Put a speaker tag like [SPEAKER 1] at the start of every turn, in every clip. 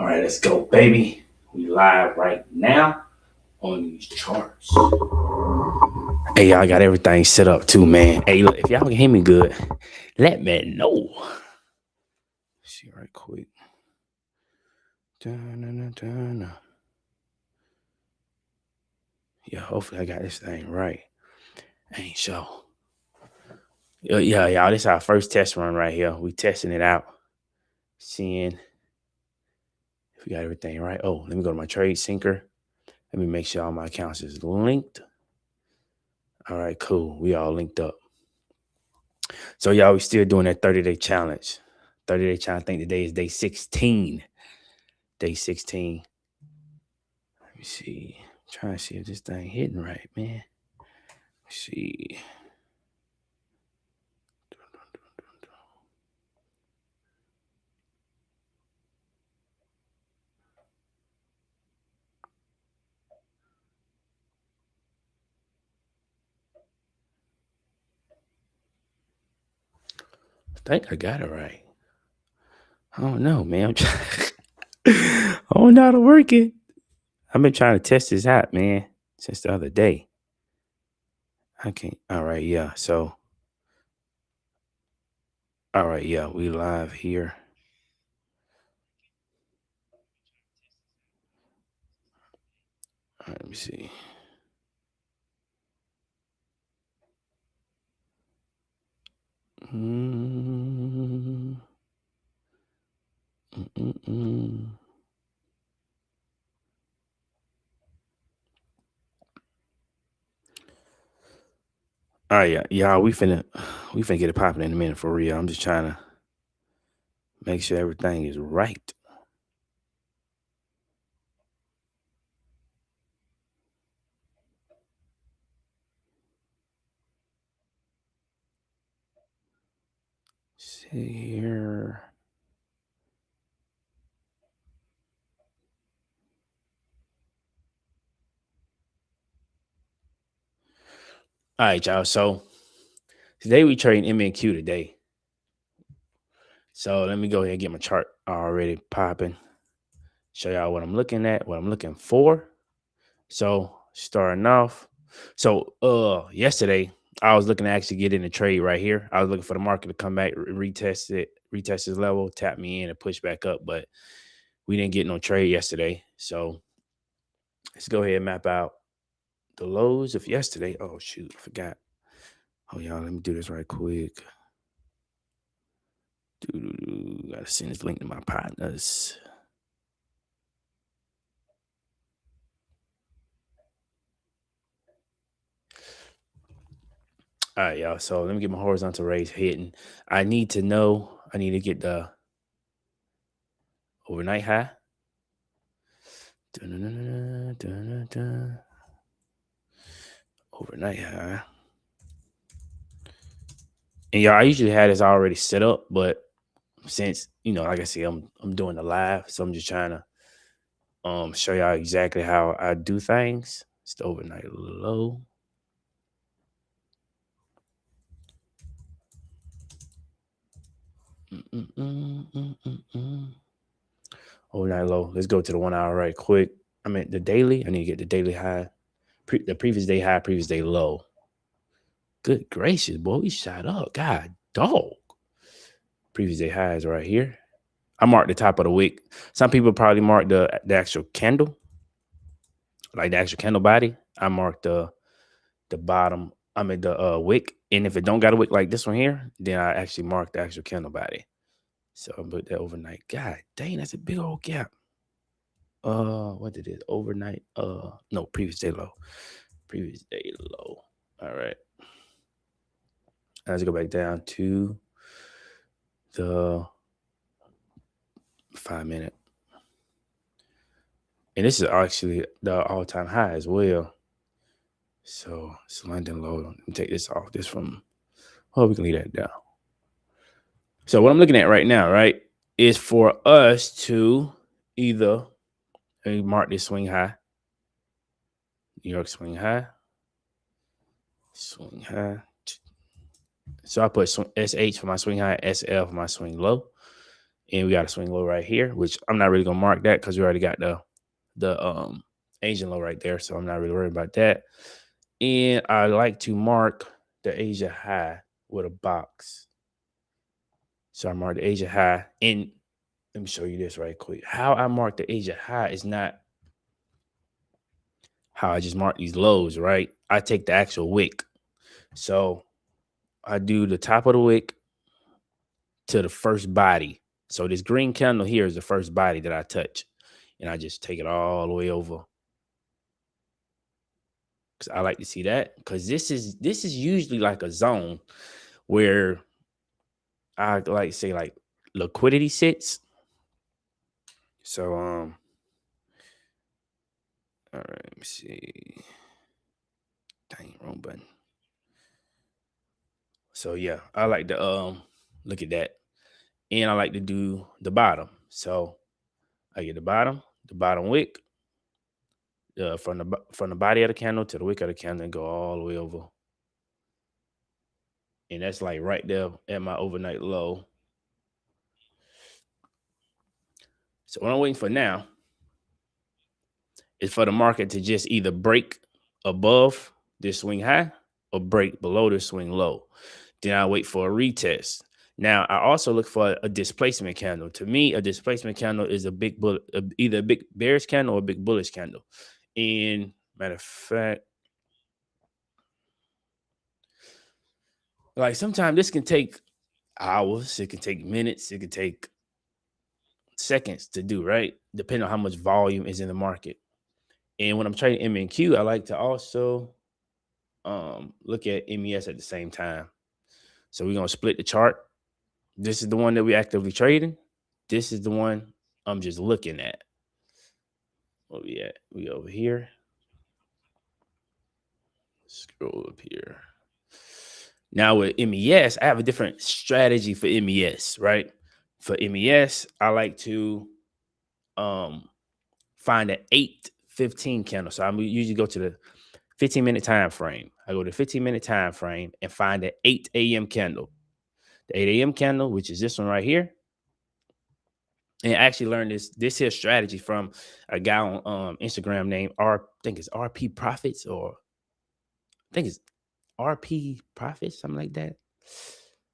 [SPEAKER 1] All right, let's go, baby. We live right now on these charts. Hey, y'all got everything set up too, man. Hey, look, if y'all can hear me good, let me know. Let's see right quick. Dun. Yeah, hopefully I got this thing right. Ain't sure. Yeah, y'all. This is our first test run right here. We testing it out, seeing if we got everything right. Oh, let me go to my trade sinker. Let me make sure all my accounts is linked. All right, cool. We all linked up. So y'all, we still doing that 30-day challenge. 30-day challenge. I think today is day 16. Day 16. Let me see. I'm trying to see if this thing hitting right, man. Let's see. I think I got it right. I don't know, man. I don't know how to work it. I've been trying to test this out, man, since the other day. I can't. All right, yeah. So, all right, yeah, we live here. All right, let me see. Mm-mm. Mm-mm. All right, yeah, y'all. We finna get it popping in a minute for real. I'm just trying to make sure everything is right. See here. All right, y'all. So today we trading MNQ today. So let me go ahead and get my chart already popping. Show y'all what I'm looking at, what I'm looking for. So starting off. So yesterday I was looking to actually get in the trade right here. I was looking for the market to come back, retest this level, tap me in and push back up. But we didn't get no trade yesterday. So let's go ahead and map out the lows of yesterday. Oh shoot, I forgot. Oh y'all, let me do this right quick. Gotta send this link to my partners. All right, y'all. So let me get my horizontal rays hitting. I need to get the overnight high. Dun-dun-dun-dun-dun-dun-dun. Overnight high. And y'all, I usually had this already set up, but since like I said, I'm doing the live, so I'm just trying to show y'all exactly how I do things. It's the overnight low. Overnight low. Let's go to the 1 hour right quick. I mean the daily. I need to get the daily high. The previous day high, previous day low. Good gracious, boy, we shot up. God dog. Previous day high is right here. I marked the top of the wick. Some people probably mark the actual candle, like the actual candle body. I marked the bottom. I mean the wick. And if it don't got a wick like this one here, then I actually mark the actual candle body. So I put that overnight. God dang, that's a big old gap. What did it? Overnight. No, previous day low. Previous day low. All right. Let's go back down to the 5 minute. And this is actually the all-time high as well. So it's London low. Let me take this off. This from, oh, we can leave that down. So what I'm looking at right now, right, is for us to either mark this swing high, New York swing high. So I put SH for my swing high, SL for my swing low. And we got a swing low right here, which I'm not really gonna mark that because we already got the Asian low right there, so I'm not really worried about that. And I like to mark the Asia high with a box. So I mark the Asia high, and let me show you this right quick. How I mark the Asia high is not how I just mark these lows, right? I take the actual wick. So I do the top of the wick to the first body. So this green candle here is the first body that I touch. And I just take it all the way over. Because I like to see that. Because this is usually like a zone where I like to say like liquidity sits. So all right, let me see. Dang, wrong button. So yeah, I like to look at that. And I like to do the bottom. So I get the bottom wick, from the body of the candle to the wick of the candle, and go all the way over. And that's like right there at my overnight low. So what I'm waiting for now is for the market to just either break above this swing high or break below this swing low. Then I wait for a retest. Now I also look for a displacement candle. To me, a displacement candle is a big bull, either a big bearish candle or a big bullish candle. And matter of fact, like sometimes this can take hours, it can take minutes, it can take seconds to do, right? Depending on how much volume is in the market. And when I'm trading MNQ, I like to also look at MES at the same time. So we're gonna split the chart. This is the one that we actively trading. This is the one I'm just looking at. Where we at? We over here. Scroll up here. Now with MES, I have a different strategy for MES, right? For MES, I like to find an 8:15 candle. So I usually go to the 15-minute time frame. I go to 15-minute time frame and find an 8 a.m. candle. The 8 a.m. candle, which is this one right here. And I actually learned this here strategy from a guy on Instagram named I think it's RP Profits, or I think it's RP Profits, something like that.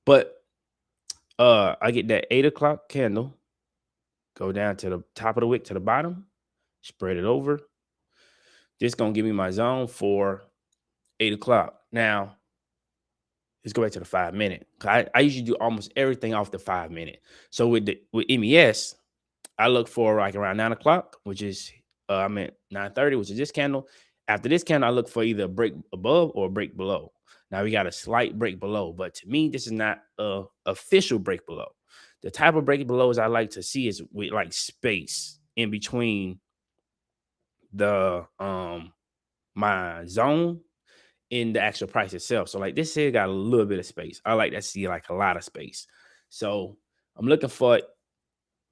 [SPEAKER 1] But I get that 8 o'clock candle, go down to the top of the wick to the bottom, spread it over. This gonna give me my zone for 8 o'clock. Now, let's go back to the 5-minute. I usually do almost everything off the 5-minute. So with MES, I look for like around 9 o'clock, which is I'm at 9:30, which is this candle. After this candle, I look for either a break above or a break below. Now we got a slight break below, but to me, this is not a official break below. The type of break belows I like to see is with like space in between the my zone in the actual price itself. So like this here got a little bit of space. I like to see like a lot of space. So I'm looking for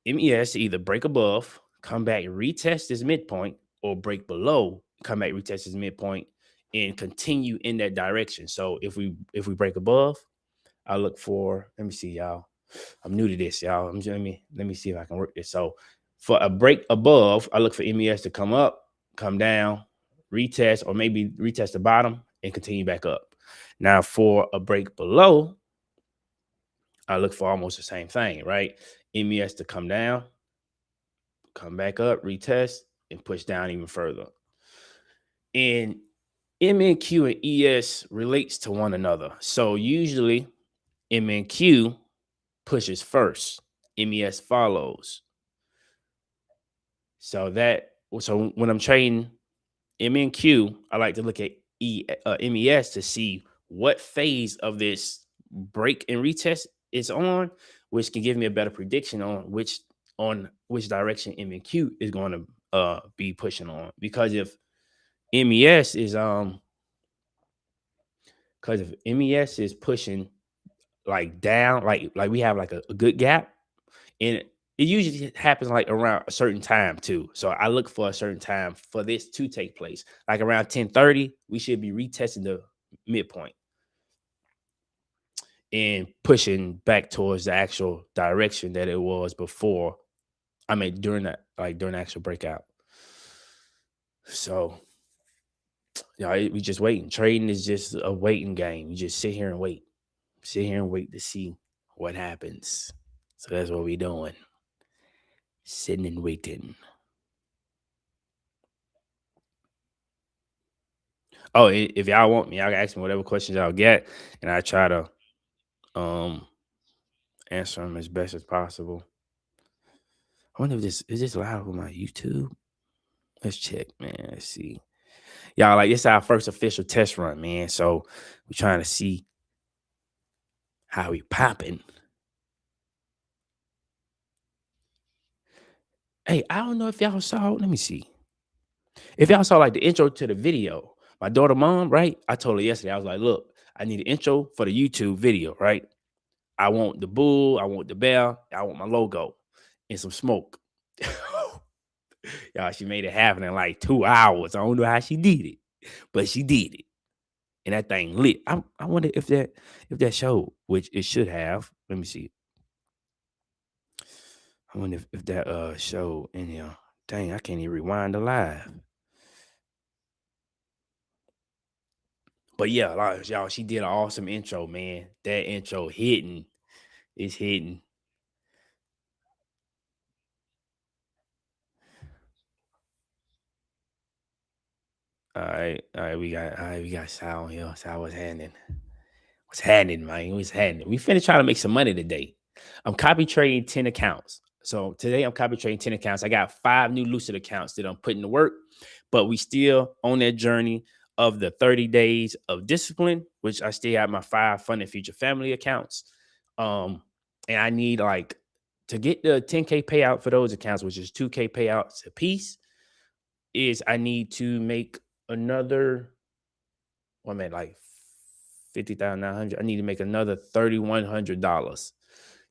[SPEAKER 1] MES to either break above, come back, retest this midpoint, or break below, come back, retest this midpoint, and continue in that direction. So if we break above, I look for, let me see, y'all. I'm new to this, y'all. Let me see if I can work this. So for a break above, I look for MES to come up, come down, retest, or maybe retest the bottom and continue back up. Now for a break below, I look for almost the same thing, right? MES to come down, come back up, retest, and push down even further. And MNQ and ES relates to one another. So usually MNQ pushes first, MES follows. So when I'm trading MNQ, I like to look at MES to see what phase of this break and retest is on, which can give me a better prediction on which direction MNQ is going to be pushing on. Because if MES is pushing like down, like we have like a good gap, and it usually happens like around a certain time too. So I look for a certain time for this to take place. Like around 10:30, we should be retesting the midpoint. and pushing back towards the actual direction that it was before. I mean, during during the actual breakout. So, we just waiting. Trading is just a waiting game. You just sit here and wait. Sit here and wait to see what happens. So that's what we doing. Sitting and waiting. Oh, if y'all want me, y'all can ask me whatever questions y'all get, and I try to um answer them as best as possible. I wonder if this is this live on my YouTube. Let's check, man. Let's see. Y'all, like, this is our first official test run, man. So we're trying to see how we popping. Hey, I don't know if y'all saw. Let me see. If y'all saw like the intro to the video, my daughter mom, right? I told her yesterday, I was like, look, I need an intro for the YouTube video, right? I want the bull, I want the bell, I want my logo and some smoke. Y'all, she made it happen in like 2 hours. I don't know how she did it, but she did it. And that thing lit. I wonder if that showed, which it should have. Let me see. I wonder if that showed in here. Dang, I can't even rewind the live. But yeah, like, y'all, she did an awesome intro, man. That intro hitting. It's hitting. We got sound here. Sal was handing. What's happening, man? What's happening? We finna try to make some money today. I'm copy trading 10 accounts. So today I'm copy trading 10 accounts. I got 5 new Lucid accounts that I'm putting to work, but we still on that journey of the 30 days of discipline, which I still have my 5 funded future family accounts. And I need like to get the 10K payout for those accounts, which is 2K payouts a piece, is I need to make another one man like 50,900. I need to make another $3,100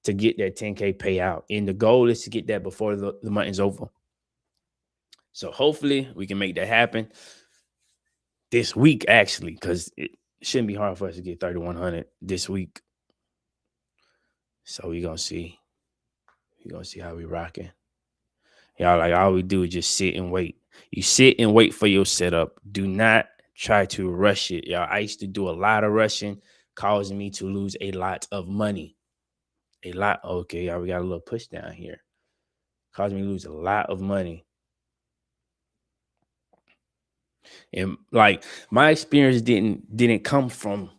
[SPEAKER 1] to get that 10K payout. And the goal is to get that before the month is over. So hopefully we can make that happen this week, actually, because it shouldn't be hard for us to get 3,100 this week. So we're gonna see. We're gonna see how we rocking. Y'all, like, all we do is just sit and wait. You sit and wait for your setup. Do not try to rush it. Y'all, I used to do a lot of rushing, causing me to lose a lot of money. A lot. Okay, y'all, we got a little push down here. Caused me to lose a lot of money. And like, my experience didn't come from,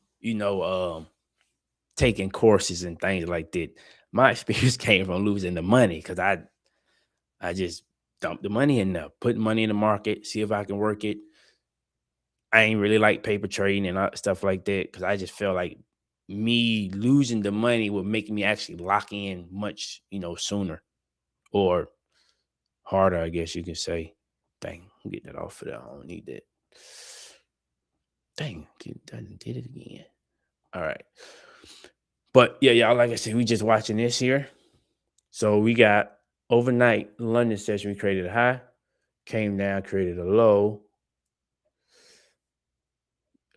[SPEAKER 1] taking courses and things like that. My experience came from losing the money, because I just dumped the money in there, put money in the market, see if I can work it. I ain't really like paper trading and stuff like that, because I just felt like me losing the money would make me actually lock in much, sooner or harder, I guess you can say. Dang, I'm getting that off of there. I don't need that. Dang, did it again. All right. But yeah, y'all, like I said, we just watching this here. So we got overnight London session. We created a high, came down, created a low,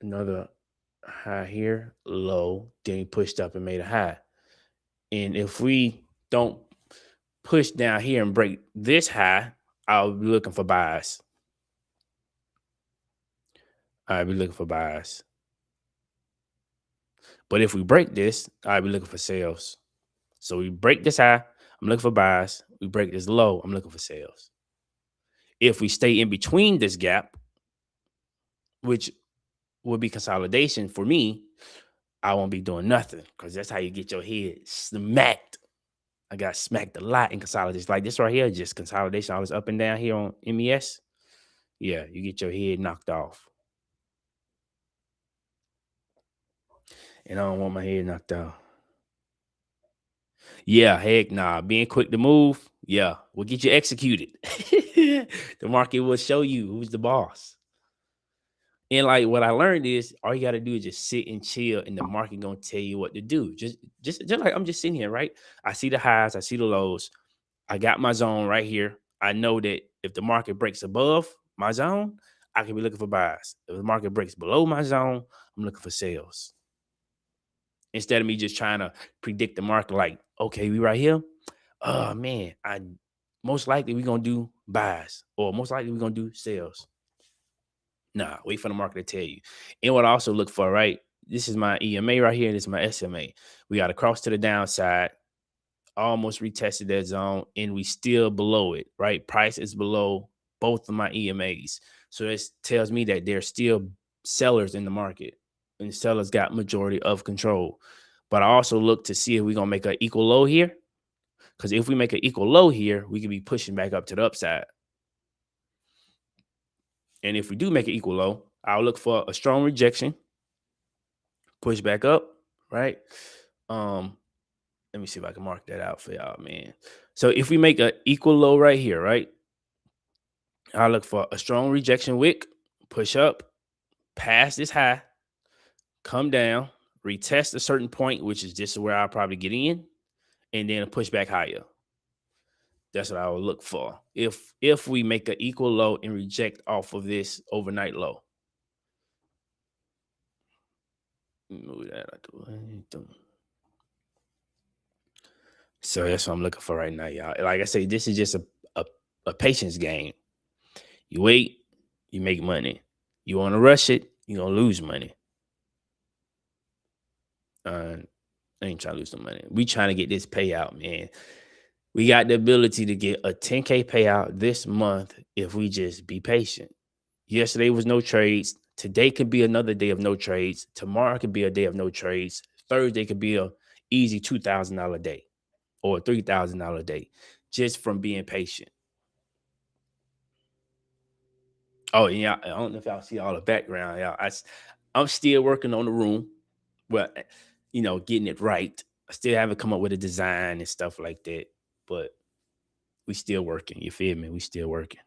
[SPEAKER 1] another high here, low, then we pushed up and made a high. And if we don't push down here and break this high, I'll be looking for buys. I'll be looking for buys. But if we break this, I'll be looking for sales. So we break this high, I'm looking for buys. We break this low, I'm looking for sales. If we stay in between this gap, which would be consolidation for me, I won't be doing nothing, because that's how you get your head smacked. I got smacked a lot in consolidation. Like this right here, just consolidation. I was up and down here on MES. Yeah, you get your head knocked off. And I don't want my head knocked off. Yeah, heck nah. Being quick to move, yeah, will get you executed. The market will show you who's the boss. And like, what I learned is all you got to do is just sit and chill, and the market gonna tell you what to do. Just like I'm just sitting here, right? I see the highs, I see the lows. I got my zone right here. I know that if the market breaks above my zone, I can be looking for buys. If the market breaks below my zone, I'm looking for sales. instead of me just trying to predict the market. Like, okay, we right here. Oh man, I most likely we're gonna do buys, or most likely we're gonna do sales. Nah, wait for the market to tell you. And what I also look for, right? This is my EMA right here. This is my SMA. We got to cross to the downside, almost retested that zone, and we still below it, right? Price is below both of my EMAs. So this tells me that there's still sellers in the market, and sellers got majority of control. But I also look to see if we're gonna make an equal low here. Because if we make an equal low here, we could be pushing back up to the upside. And if we do make an equal low, I'll look for a strong rejection, push back up, right? Um, Let me see if I can mark that out for y'all, man. So if we make an equal low right here, right? I'll look for a strong rejection wick, push up, pass this high, come down, retest a certain point, which is just where I'll probably get in, and then push back higher. That's what I will look for. If we make an equal low and reject off of this overnight low. Move that out the way. So that's what I'm looking for right now, y'all. Like I say, this is just a patience game. You wait, you make money. You want to rush it, you're going to lose money. I ain't trying to lose some money. We trying to get this payout, man. We got the ability to get a 10K payout this month if we just be patient. Yesterday was no trades. Today could be another day of no trades. Tomorrow could be a day of no trades. Thursday could be a easy $2,000 day or a $3,000 day just from being patient. Oh, yeah. I don't know if y'all see all the background. Y'all, I'm still working on the room. Well, getting it right. I still haven't come up with a design and stuff like that, but we still working. You feel me? We still working.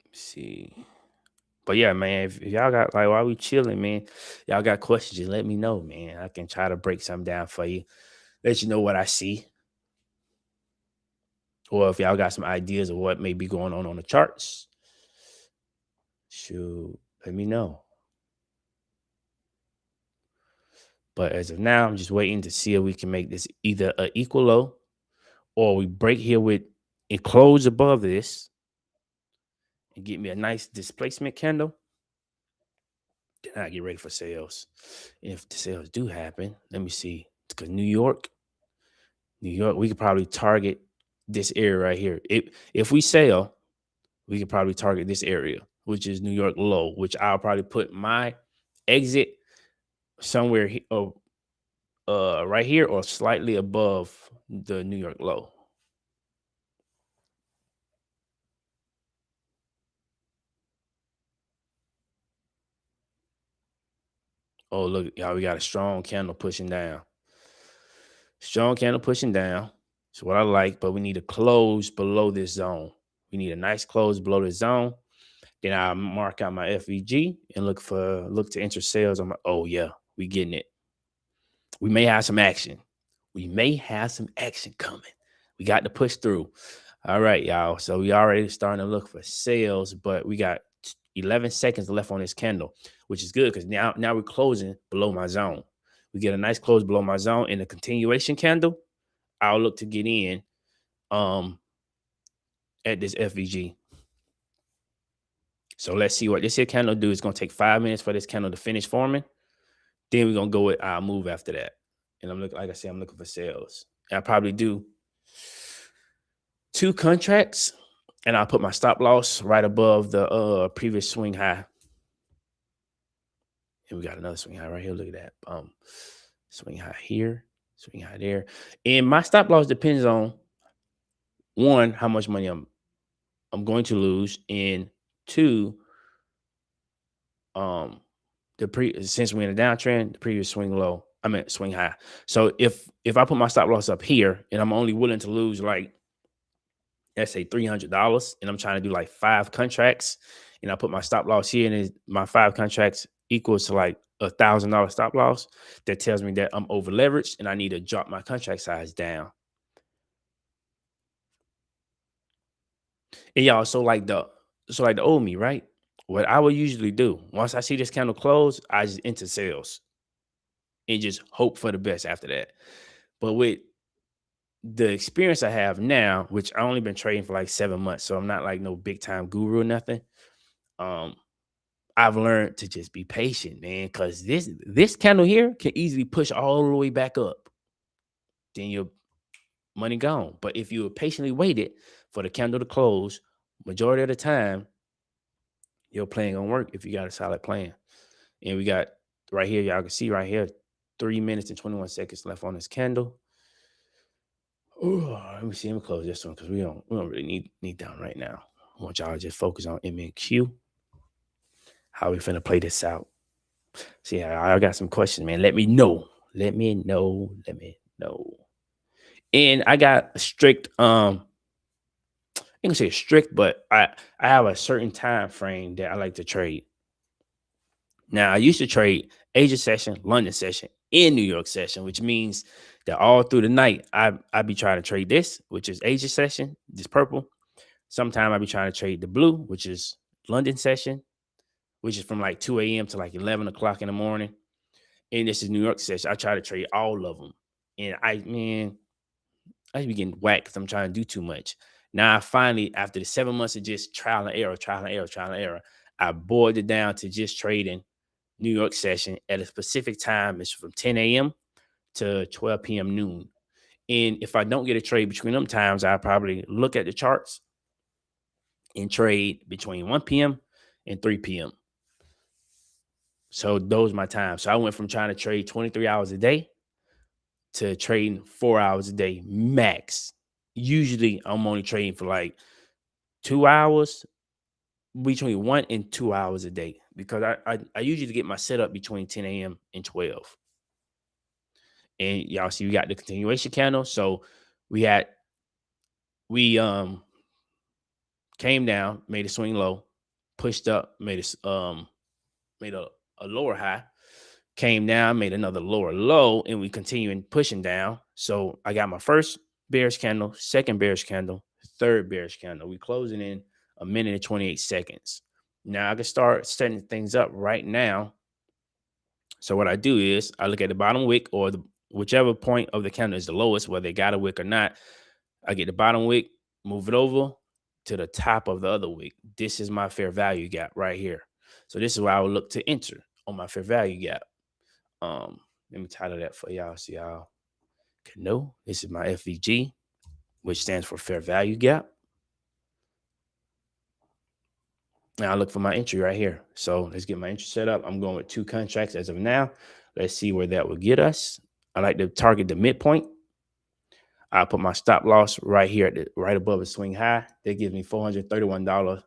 [SPEAKER 1] Let's see. But yeah, man, if y'all got like while we chilling, man, y'all got questions, just let me know, man. I can try to break something down for you, let you know what I see. Or if y'all got some ideas of what may be going on the charts, shoot, let me know. But as of now, I'm just waiting to see if we can make this either an equal low or we break here with and close above this and get me a nice displacement candle. Then I get ready for sales. And if the sales do happen, let me see. Because New York, we could probably target this area right here. If we sell, we could probably target this area, which is New York low, which I'll probably put my exit somewhere right here or slightly above the New York low. Oh, look, y'all, we got a strong candle pushing down. Strong candle pushing down. It's what I like, but we need to close below this zone. We need a nice close below the zone. Then I mark out my FVG and look to enter sales. I'm like, oh yeah, we getting it. We may have some action. We may have some action coming. We got to push through. All right, y'all. So we already starting to look for sales, but we got 11 seconds left on this candle, which is good because now we're closing below my zone. We get a nice close below my zone in the continuation candle. I'll look to get in at this FVG. So let's see what this here candle do. It's going to take 5 minutes for this candle to finish forming. Then we're going to go with our move after that. And I'm looking, like I said, I'm looking for sales. And I probably do 2 contracts and I'll put my stop loss right above the previous swing high. And we got another swing high right here. Look at that. Swing high here, swing high there. And my stop loss depends on, one, how much money I'm going to lose, and 2, since we're in a downtrend, the previous swing low, swing high. So if I put my stop loss up here and I'm only willing to lose like, let's say $300, and I'm trying to do like 5 contracts, and I put my stop loss here, and my 5 contracts equals to like $1,000 stop loss, that tells me that I'm over leveraged and I need to drop my contract size down. And y'all, so like the old me, right? What I would usually do once I see this candle close, I just enter sales. and just hope for the best after that. But with the experience I have now, which I only been trading for like 7 months, so I'm not like no big time guru or nothing. Um, I've learned to just be patient, man, because this candle here can easily push all the way back up. Then your money gone. But if you patiently waited for the candle to close, majority of the time, your plan gonna work if you got a solid plan. And we got right here, y'all can see right here, 3 minutes and 21 seconds left on this candle. Oh, let me see. Let me close this one because we don't really need down right now. I want y'all to just focus on MNQ. How we finna play this out. See, I got some questions, man. Let me know. Let me know. Let me know. And I got a strict I can say strict, but I have a certain time frame that I like to trade. Now I used to trade Asia session, London session, and New York session, which means that all through the night I be trying to trade this, which is Asia session, this purple. Sometime I be trying to trade the blue, which is London session, which is from like 2 a.m. to like 11 o'clock in the morning. And this is New York session. I try to trade all of them. And I be getting whacked because I'm trying to do too much. Now I finally, after the 7 months of just trial and error, I boiled it down to just trading New York session at a specific time. It's from 10 a.m. to 12 p.m. noon. And if I don't get a trade between them times, I probably look at the charts and trade between 1 p.m. and 3 p.m. So those are my times. So I went from trying to trade 23 hours a day to trading 4 hours a day max. Usually I'm only trading for like 2 hours, between 1 and 2 hours a day, because I usually get my setup between 10 a.m. and 12. And y'all see we got the continuation candle. So we had we came down, made a swing low, pushed up, made a lower high, came down, made another lower low, and we continuing pushing down. So I got my first bearish candle, second bearish candle, third bearish candle. We closing in a minute and 28 seconds. Now I can start setting things up right now. So what I do is I look at the bottom wick, or whichever point of the candle is the lowest, whether they got a wick or not. I get the bottom wick, move it over to the top of the other wick. This is my fair value gap right here. So this is where I would look to enter on my fair value gap. Let me title that for y'all so y'all can know. This is my FVG, which stands for fair value gap. Now I look for my entry right here. So let's get my entry set up. I'm going with 2 contracts as of now. Let's see where that will get us. I like to target the midpoint. I put my stop loss right here at right above the swing high. That gives me $431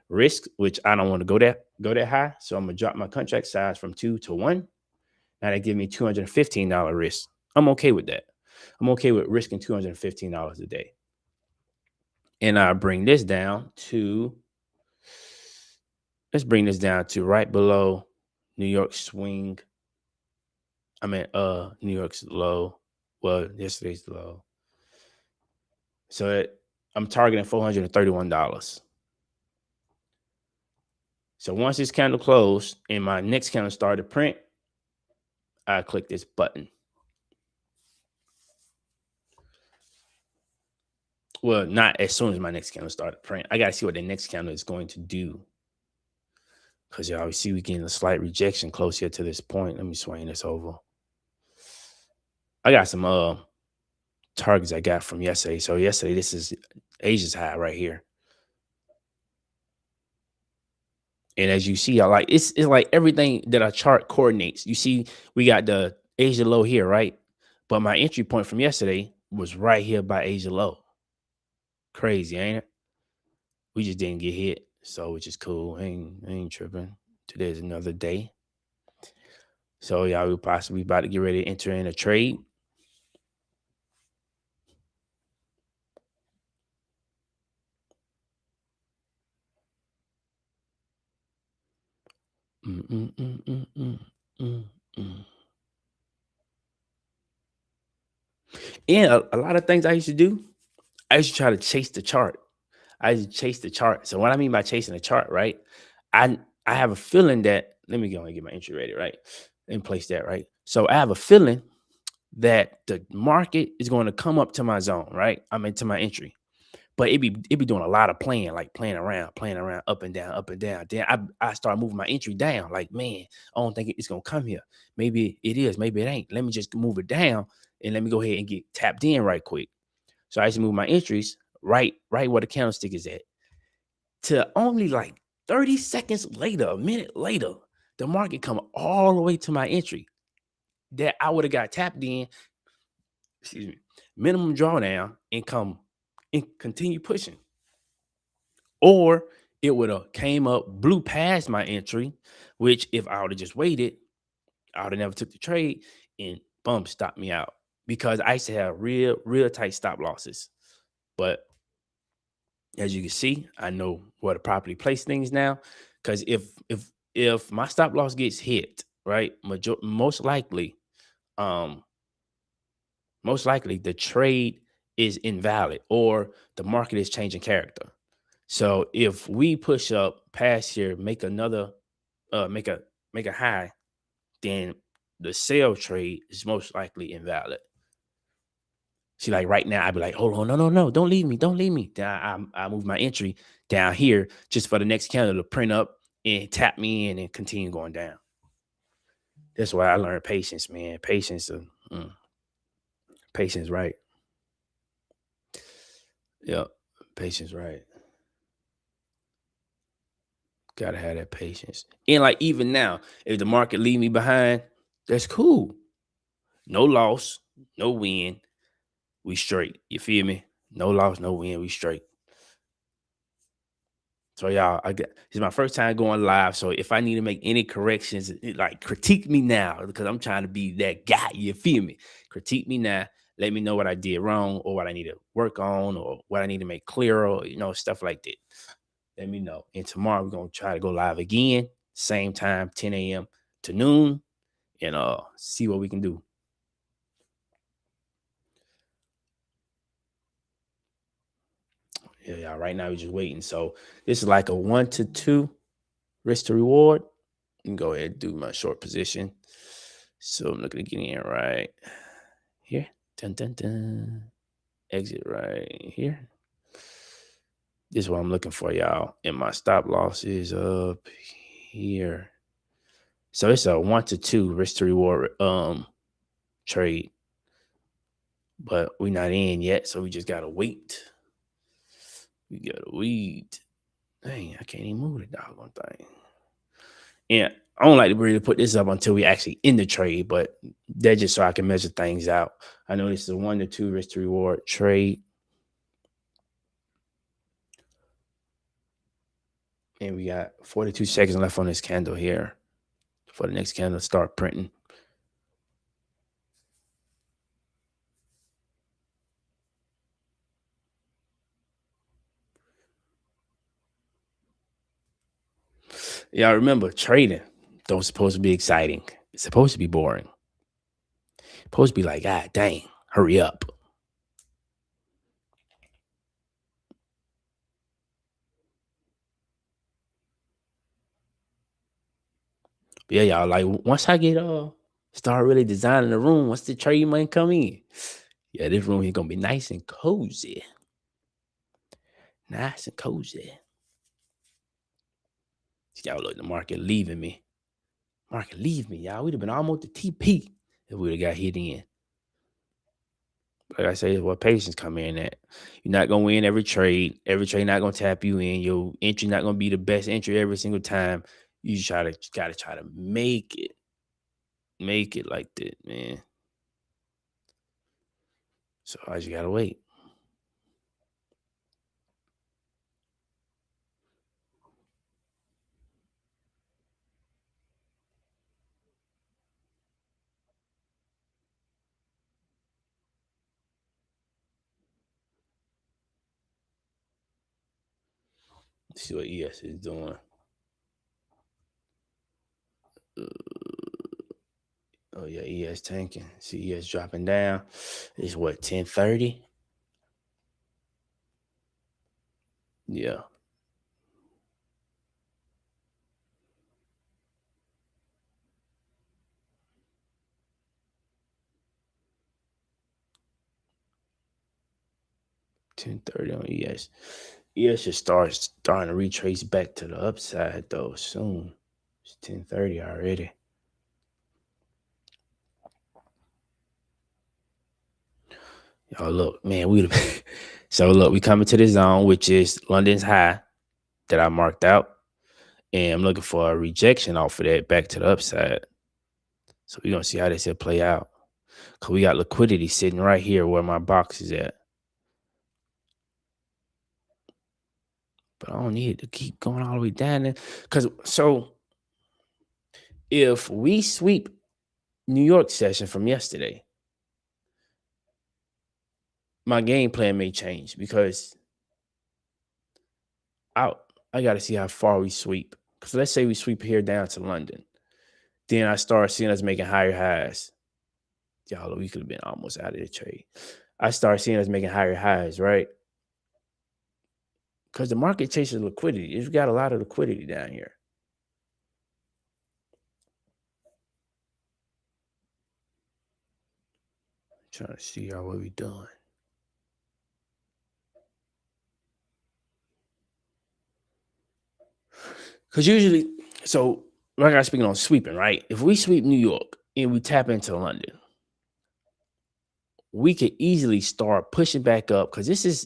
[SPEAKER 1] risk, which I don't want to go that high. So I'm gonna drop my contract size from 2 to 1. Now that gives me $215 risk. I'm okay with that. I'm okay with risking $215 a day. And I bring this down to, let's bring this down to right below New York swing. New York's low. Well, yesterday's low. So I'm targeting $431. So once this candle closed and my next candle started to print, I click this button. Well, not as soon as my next candle started to print. I got to see what the next candle is going to do. Because you always see we getting a slight rejection close here to this point. Let me swing this over. I got some targets I got from yesterday. So yesterday, this is Asia's high right here. And as you see, it's like everything that our chart coordinates. You see, we got the Asia low here, right? But my entry point from yesterday was right here by Asia low. Crazy, ain't it? We just didn't get hit, so which is cool. I ain't tripping. Today's another day. So y'all, we possibly about to get ready to enter in a trade. And a lot of things I used to do, I used to try to chase the chart. I used to chase the chart. So what I mean by chasing the chart, right? I have a feeling that, let me go and get my entry ready, right? And place that, right? So I have a feeling that the market is going to come up to my zone, right? I'm into my entry. But it be doing a lot of playing, like playing around, up and down, up and down. Then I start moving my entry down. Like, man, I don't think it's gonna come here. Maybe it is, maybe it ain't. Let me just move it down and let me go ahead and get tapped in right quick. So I just move my entries right where the candlestick is at. To only like 30 seconds later, a minute later, the market come all the way to my entry that I would have got tapped in, excuse me, minimum drawdown and come and continue pushing. Or it would have came up, blew past my entry, which if I would have just waited, I would have never took the trade and boom, stopped me out. Because I used to have real tight stop losses. But as you can see, I know where to properly place things now. Because if my stop loss gets hit, right, um, most likely the trade is invalid or the market is changing character. So if we push up past here, make another make a high, then the sell trade is most likely invalid. See, like right now, I'd be like, hold on, no, don't leave me, don't leave me. Then I move my entry down here just for the next candle to print up and tap me in and continue going down. That's why I learned patience, man. Patience, right? Yep, patience, right? Gotta have that patience. And like even now, if the market leave me behind, that's cool. No loss, no win. We straight. You feel me? No loss, no win. We straight. So y'all, it's my first time going live. So if I need to make any corrections, like critique me now because I'm trying to be that guy. You feel me? Critique me now. Let me know what I did wrong or what I need to work on or what I need to make clearer. Stuff like that. Let me know. And tomorrow we're gonna try to go live again, same time, 10 a.m. to noon, and see what we can do. Yeah, right now we're just waiting. So this is like a 1 to 2 risk to reward. You can go ahead and do my short position. So I'm looking to get in right here. Dun dun dun. Exit right here. This is what I'm looking for, y'all. And my stop loss is up here. So it's a 1 to 2 risk to reward trade. But we're not in yet, so we just gotta wait. We gotta wait. Dang, I can't even move the doggone thing. And I don't like to really put this up until we actually in the trade, but that's just so I can measure things out. I know this is a 1 to 2 risk to reward trade. And we got 42 seconds left on this candle here for the next candle to start printing. Y'all remember trading don't supposed to be exciting. It's supposed to be boring. It's supposed to be like, God dang, hurry up. But yeah, y'all, like once I get start really designing the room, once the trade money come in, yeah, this room here gonna be nice and cozy. Nice and cozy. Y'all look, the market leaving me. Market leave me, y'all. We'd have been almost to TP if we'd have got hit in. Like I say, what patience come in at. You're not gonna win every trade. Every trade not gonna tap you in. Your entry not gonna be the best entry every single time. You just gotta try to make it. Make it like that, man. So I just gotta wait. See what ES is doing. Oh yeah, ES tanking. See ES dropping down. It's what 10:30. Yeah. 10:30 on ES. ES should starting to retrace back to the upside though soon. It's 10:30 already. Y'all look, man, we so look, we coming to the zone, which is London's high that I marked out. And I'm looking for a rejection off of that back to the upside. So we're gonna see how this will play out. Cause we got liquidity sitting right here where my box is at. But I don't need it to keep going all the way down there. Cause so if we sweep New York session from yesterday, my game plan may change because I I gotta see how far we sweep. Cause let's say we sweep here down to London. Then I start seeing us making higher highs. Y'all, we could have been almost out of the trade. I start seeing us making higher highs, right? Because the market chases liquidity. It's got a lot of liquidity down here. I'm trying to see how what we doing. Because usually, so like I was speaking on sweeping, right? If we sweep New York and we tap into London, we could easily start pushing back up because this is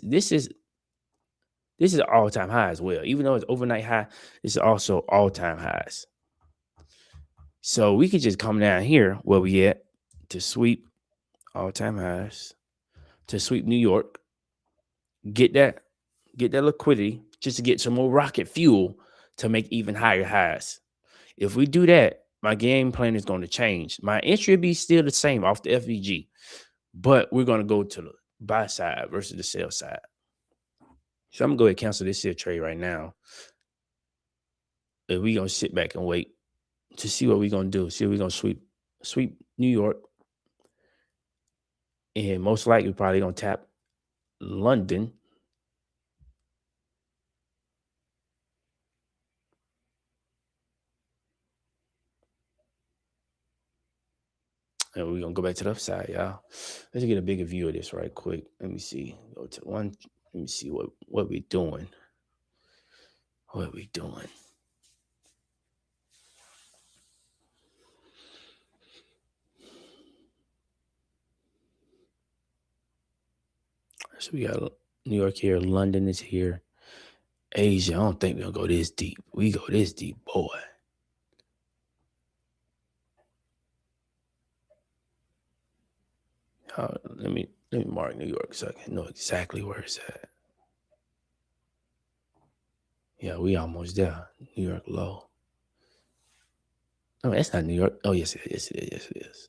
[SPEAKER 1] an all-time high as well. Even though it's overnight high, it's also all-time highs. So we could just come down here where we at to sweep all-time highs, to sweep New York, get that liquidity just to get some more rocket fuel to make even higher highs. If we do that, my game plan is going to change. My entry will be still the same off the FVG, but we're going to go to the buy side versus the sell side. So I'm going to go ahead and cancel this here trade right now. And we're going to sit back and wait to see what we're going to do. See if we're going to sweep New York. And most likely probably going to tap London. And we're going to go back to the upside, y'all. Let's get a bigger view of this right quick. Let me see. Go to one. Let me see what we're doing. What we doing? So we got New York here, London is here, Asia. I don't think we'll go this deep. We go this deep, boy. Let me mark New York so I can know exactly where it's at. Yeah, we almost there. New York low. Oh, that's not New York. Oh, yes, it is. Yes, it is. Yes, it is.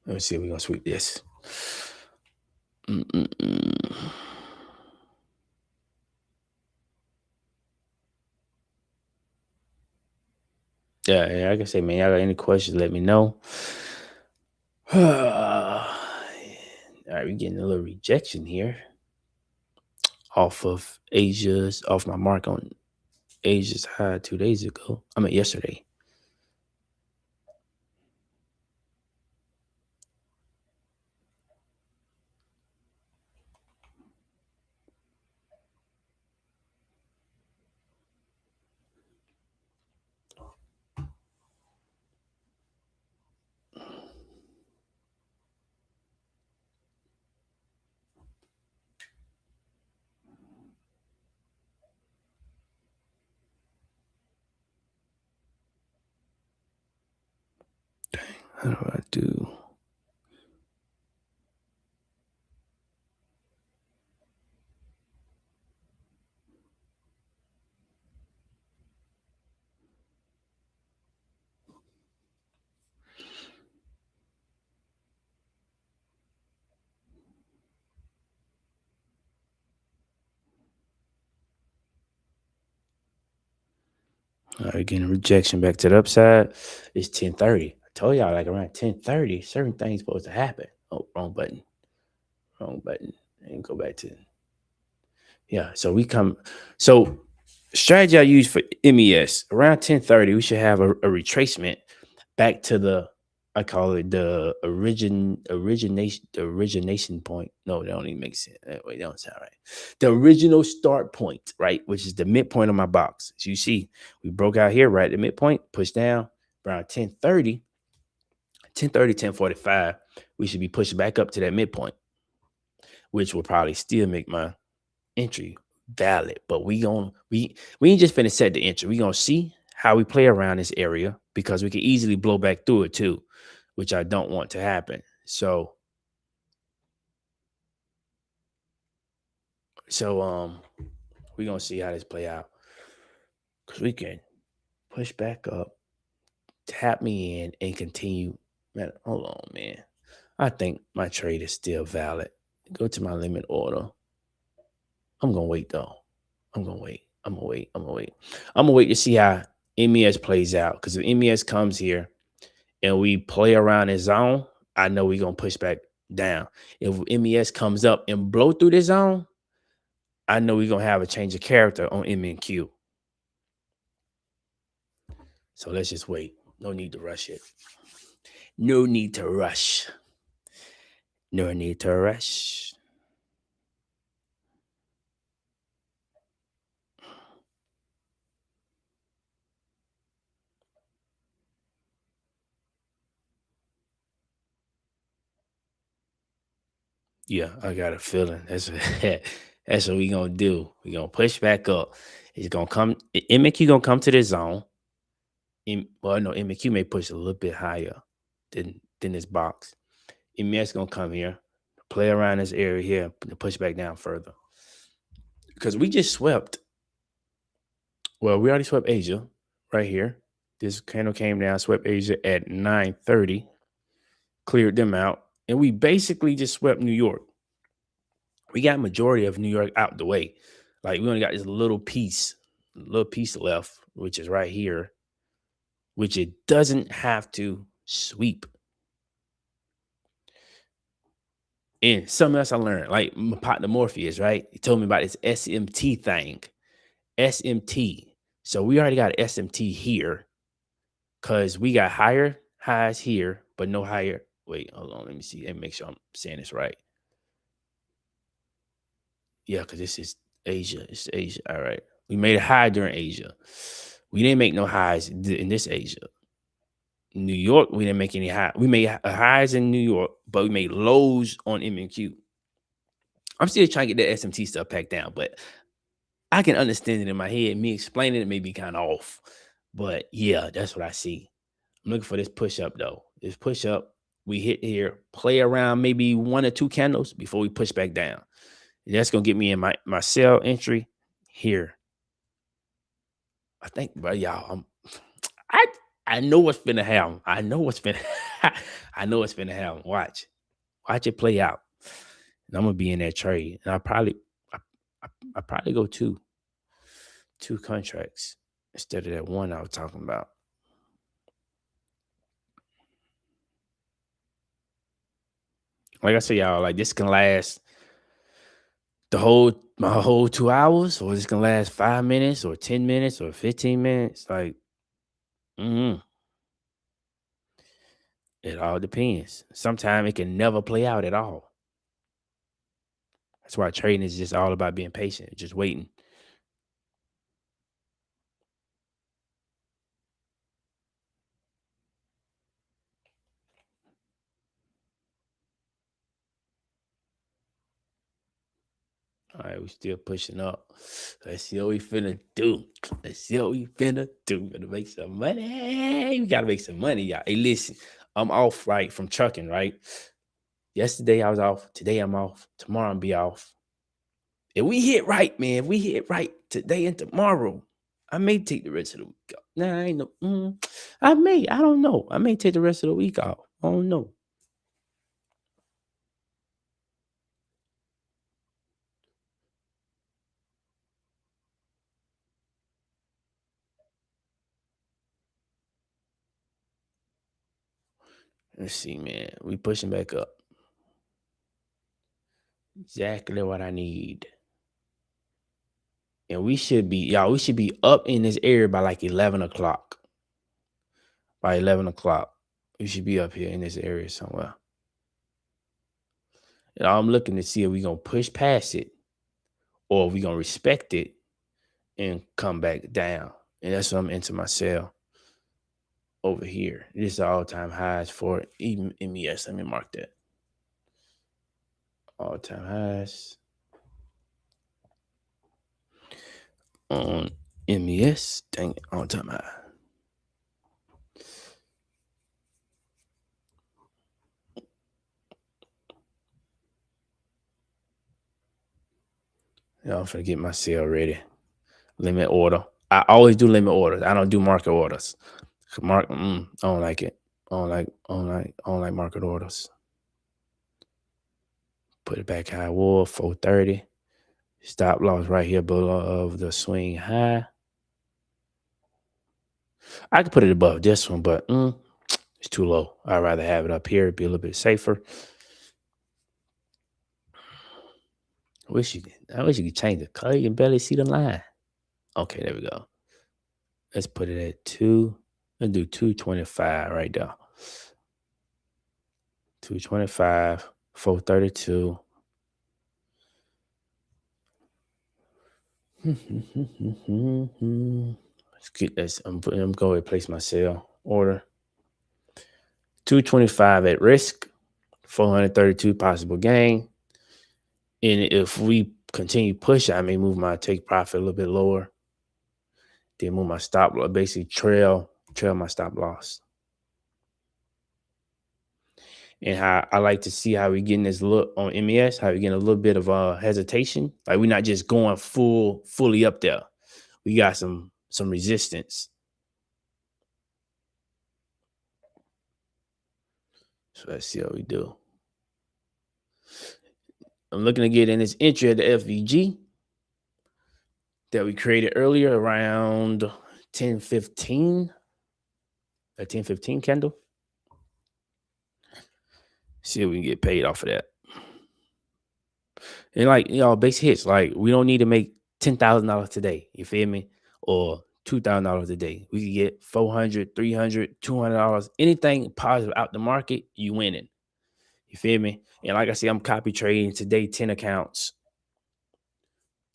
[SPEAKER 1] Let me see if we're going to sweep this. Yeah, like I say, man, y'all got any questions, let me know. All right, we're getting a little rejection here off my mark on Asia's high 2 days ago. I mean, yesterday. How do I do? All right, getting rejection back to the upside. It's 10:30. I told y'all like around 10:30, certain things supposed to happen. Oh, wrong button. Wrong button. And go back to yeah. So we come. So strategy I use for MES around 10:30, we should have a retracement back to the I call it the origination point. No, that don't even make sense. Wait, that don't sound right. The original start point, right, which is the midpoint of my box. So you see, we broke out here right at the midpoint, push down around 10:30, 10:30, 10:45. We should be pushing back up to that midpoint, which will probably still make my entry valid. But we ain't just finna set the entry. We gonna see how we play around this area because we can easily blow back through it too, which I don't want to happen. So we gonna see how this play out. Cause we can push back up, tap me in, and continue. Man, hold on, man. I think my trade is still valid. Go to my limit order. I'm gonna wait though. I'm gonna wait. I'm gonna wait. I'm gonna wait. I'm gonna wait to see how MES plays out. Because if MES comes here and we play around his zone, I know we're gonna push back down. If MES comes up and blow through the zone, I know we're gonna have a change of character on MNQ. So let's just wait. No need to rush it. No need to rush. No need to rush. Yeah, I got a feeling. That's what we gonna do. We gonna push back up. It's gonna come. MQ gonna come to the zone. Well, no, MQ may push a little bit higher than this box. MES gonna come here, play around this area here, and push back down further. Because we just swept. Well, we already swept Asia right here. This candle came down, swept Asia at 9:30, cleared them out, and we basically just swept New York. We got majority of New York out the way. Like we only got this little piece left, which is right here, which it doesn't have to sweep. And something else I learned, like my partner Morpheus, right? He told me about this SMT thing. SMT. So we already got SMT here because we got higher highs here, but no higher. Wait, hold on. Let me see and make sure I'm saying this right. Yeah, because this is Asia. It's Asia. All right. We made a high during Asia. We didn't make no highs in this Asia. New York, we didn't make any high. We made highs in New York, but we made lows on MQ. I'm still trying to get that SMT stuff packed down, but I can understand it in my head. Me explaining it may be kind of off, but yeah, that's what I see. I'm looking for this push up though. This push up, we hit here, play around maybe one or two candles before we push back down. And that's gonna get me in my sell entry here. I think, but y'all, I I know what's finna happen. I know what's finna. I know what's finna happen. Watch it play out. And I'm gonna be in that trade, and I, I probably go two contracts instead of that one I was talking about. Like I said, y'all, like this can last my whole 2 hours, or this can last 5 minutes, or 10 minutes, or 15 minutes. Like, mm, it all depends. Sometimes it can never play out at all. That's why trading is just all about being patient, just waiting. All right, we still pushing up. Let's see what we finna do. Let's see what we finna do. Gonna make some money. We gotta make some money, y'all. Hey, listen, I'm off right from trucking, right? Yesterday I was off. Today I'm off. Tomorrow I'll be off. If we hit right, man, if we hit right today and tomorrow, I may take the rest of the week off. Nah, I ain't no. I may. I don't know. I may take the rest of the week off. I don't know. Let's see, man. We pushing back up. Exactly what I need. And we should be up in this area by like 11 o'clock. By 11 o'clock. We should be up here in this area somewhere. And I'm looking to see if we're going to push past it or if we're going to respect it and come back down. And that's what I'm into my sell over here. This is all-time highs for even MES. Let me mark that. All-time highs on MES. Dang it, all-time high. I'm finna get my sale ready. Limit order. I always do limit orders. I don't do market orders. I don't like it. I don't like market orders. Put it back high wall, 430. Stop loss right here below of the swing high. I could put it above this one, but it's too low. I'd rather have it up here, be a little bit safer. I wish you could change the color. You can barely see the line. Okay, there we go. Let's put it at 2. Let's do 225 right there. 225, 432. Let's get this. I'm going to replace my sale order. 225 at risk, 432 possible gain. And if we continue push, I may move my take profit a little bit lower. Then move my stop loss, basically trail my stop loss. And how I like to see how we getting this look on MES, how we getting a little bit of hesitation. Like we're not just going fully up there. We got some resistance. So let's see how we do. I'm looking to get in this entry at the FVG that we created earlier around 10:15. A 10:15 candle. See if we can get paid off of that. And like, base hits, like we don't need to make $10,000 today. You feel me? Or $2,000 a day. We can get $400, $300, $200. Anything positive out the market, you winning. You feel me? And like I said, I'm copy trading today, 10 accounts,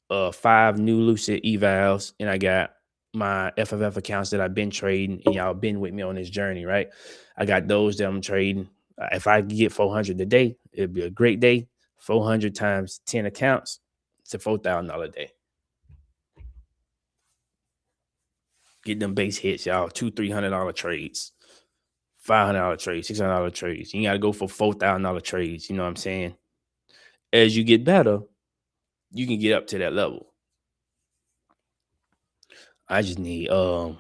[SPEAKER 1] 5 new Lucid evals, and I got my FFF accounts that I've been trading, and y'all been with me on this journey, right? I got those that I'm trading. If I get 400 a day, it'd be a great day. 400 times 10 accounts, it's a $4,000 a day. Get them base hits, y'all. $200-$300 trades, $500 trades, $600 trades. You got to go for $4,000 trades. You know what I'm saying? As you get better, you can get up to that level. I just need NQ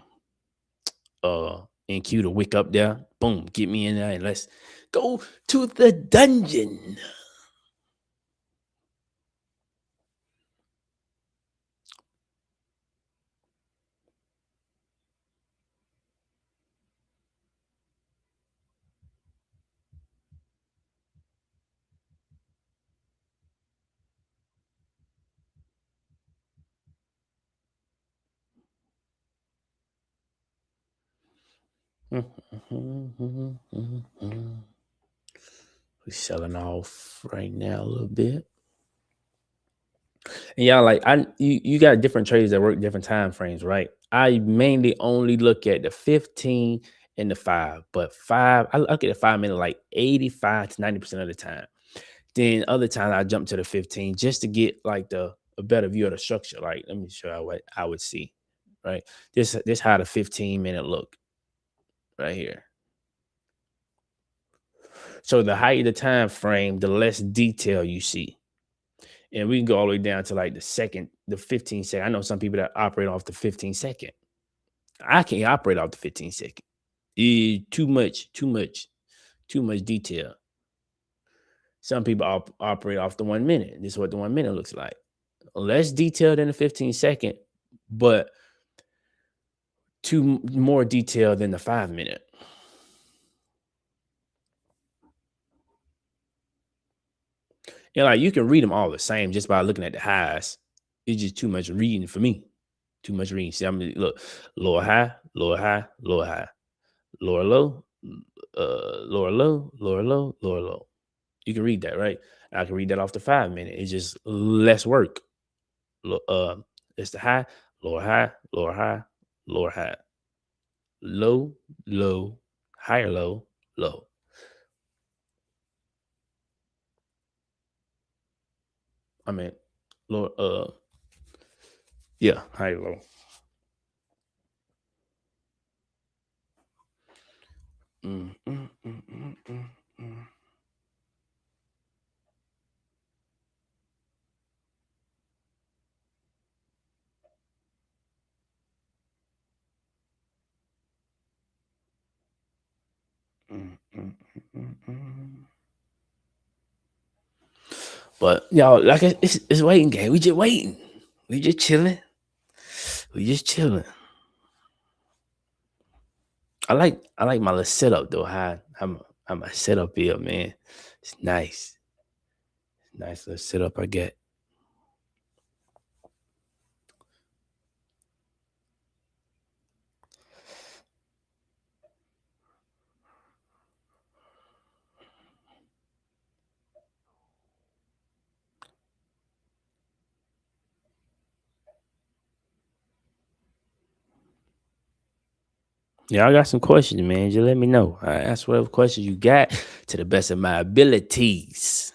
[SPEAKER 1] to wick up there. Boom, get me in there and let's go to the dungeon. We're selling off right now a little bit. And y'all, like, you got different traders that work different time frames, right? I mainly only look at the 15 and the 5, but I look at the 5 minute like 85 to 90% of the time. Then other times I jump to the 15 just to get like a better view of the structure. Like, let me show you what I would see, right? This how the 15-minute look right here. So the higher the time frame, the less detail you see. And we can go all the way down to like the 15 second. I know some people that operate off the 15 second. I can't operate off the 15 second. Too much detail. Some people operate off the 1 minute. This is what the 1 minute looks like. Less detailed than the 15 second, but more detail than the 5 minute. And like you can read them all the same just by looking at the highs. It's just too much reading for me. Too much reading. See, I mean, look, lower high, lower high, lower high, lower low, lower low, lower low, lower low. You can read that, right? I can read that off the 5 minute. It's just less work. It's the high, lower high, lower high, lower high, low, low, higher low, low. I mean, lower, yeah, higher low. Mm, mm, mm, mm, mm, mm. Mm, mm, mm, mm. But y'all, like it's waiting game. We just waiting. We just chilling. We just chilling. I like my little setup though. How my setup is, man. It's nice. Nice little setup I get. Yeah, I got some questions, man. Just let me know. I ask whatever questions you got to the best of my abilities.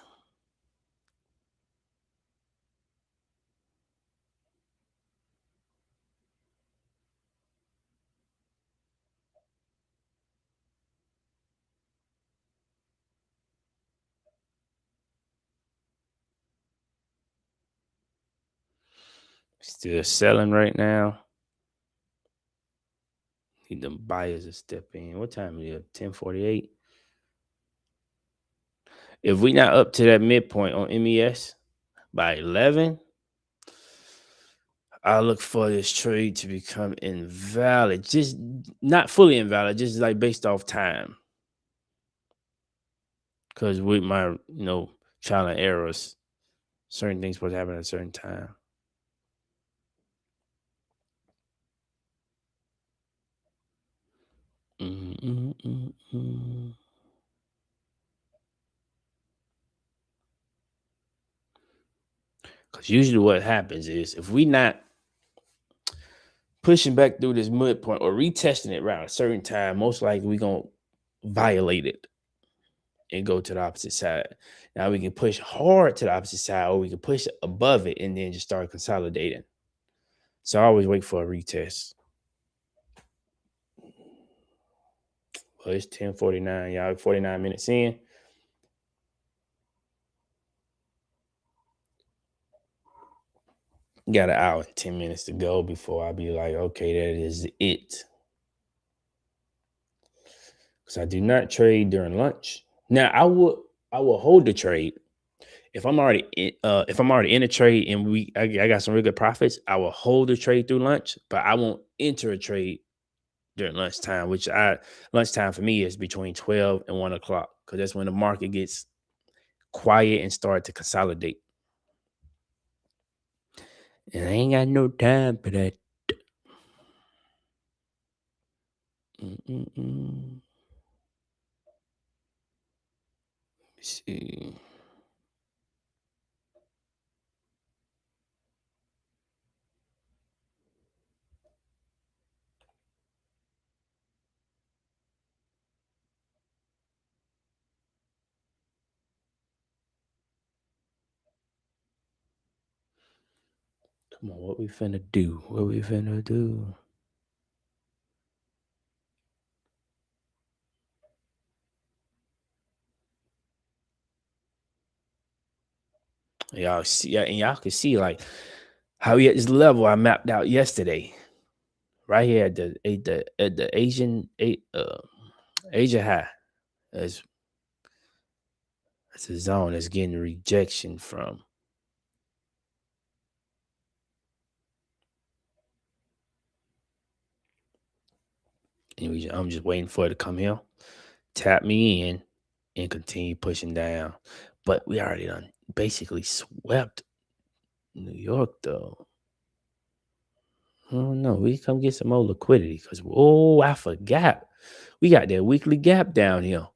[SPEAKER 1] Still selling right now. Need them buyers to step in. What time is it? 10:48. If we not up to that midpoint on MES by 11, I look for this trade to become invalid. Just not fully invalid, just like based off time. Because with my, trial and errors, certain things supposed to happen at a certain time. Because usually what happens is if we not pushing back through this midpoint or retesting it around a certain time, most likely we gonna violate it and go to the opposite side. Now we can push hard to the opposite side, or we can push above it and then just start consolidating. So I always wait for a retest. Well, it's 10:49, y'all. 49 minutes in. Got an hour and 10 minutes to go before I be like, okay, that is it. Because I do not trade during lunch. Now I will hold the trade if I'm already in a trade and I got some really good profits. I will hold the trade through lunch, but I won't enter a trade during lunchtime, lunchtime for me is between 12 and 1 o'clock because that's when the market gets quiet and start to consolidate. And I ain't got no time for that. Mm-mm-mm. Let's see. Come on, what we finna do? What we finna do? Y'all see, yeah, and y'all can see like how we at this level I mapped out yesterday, right here at the Asia high. That's that's a zone that's getting rejection from. And I'm just waiting for it to come here, tap me in, and continue pushing down. But we already done basically swept New York, though. Oh no, we come get some more liquidity because I forgot. We got that weekly gap down here.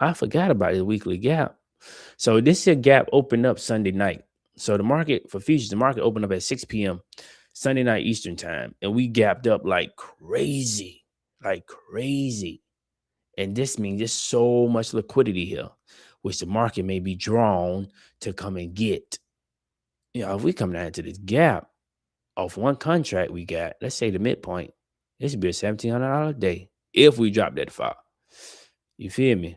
[SPEAKER 1] I forgot about the weekly gap. So this here gap opened up Sunday night. So the market for futures, the market opened up at 6 p.m. Sunday night Eastern time. And we gapped up like crazy. Like crazy. And this means there's so much liquidity here, which the market may be drawn to come and get. You know, if we come down to this gap off one contract we got, let's say the midpoint, it should be a $1,700 day if we drop that far. You feel me?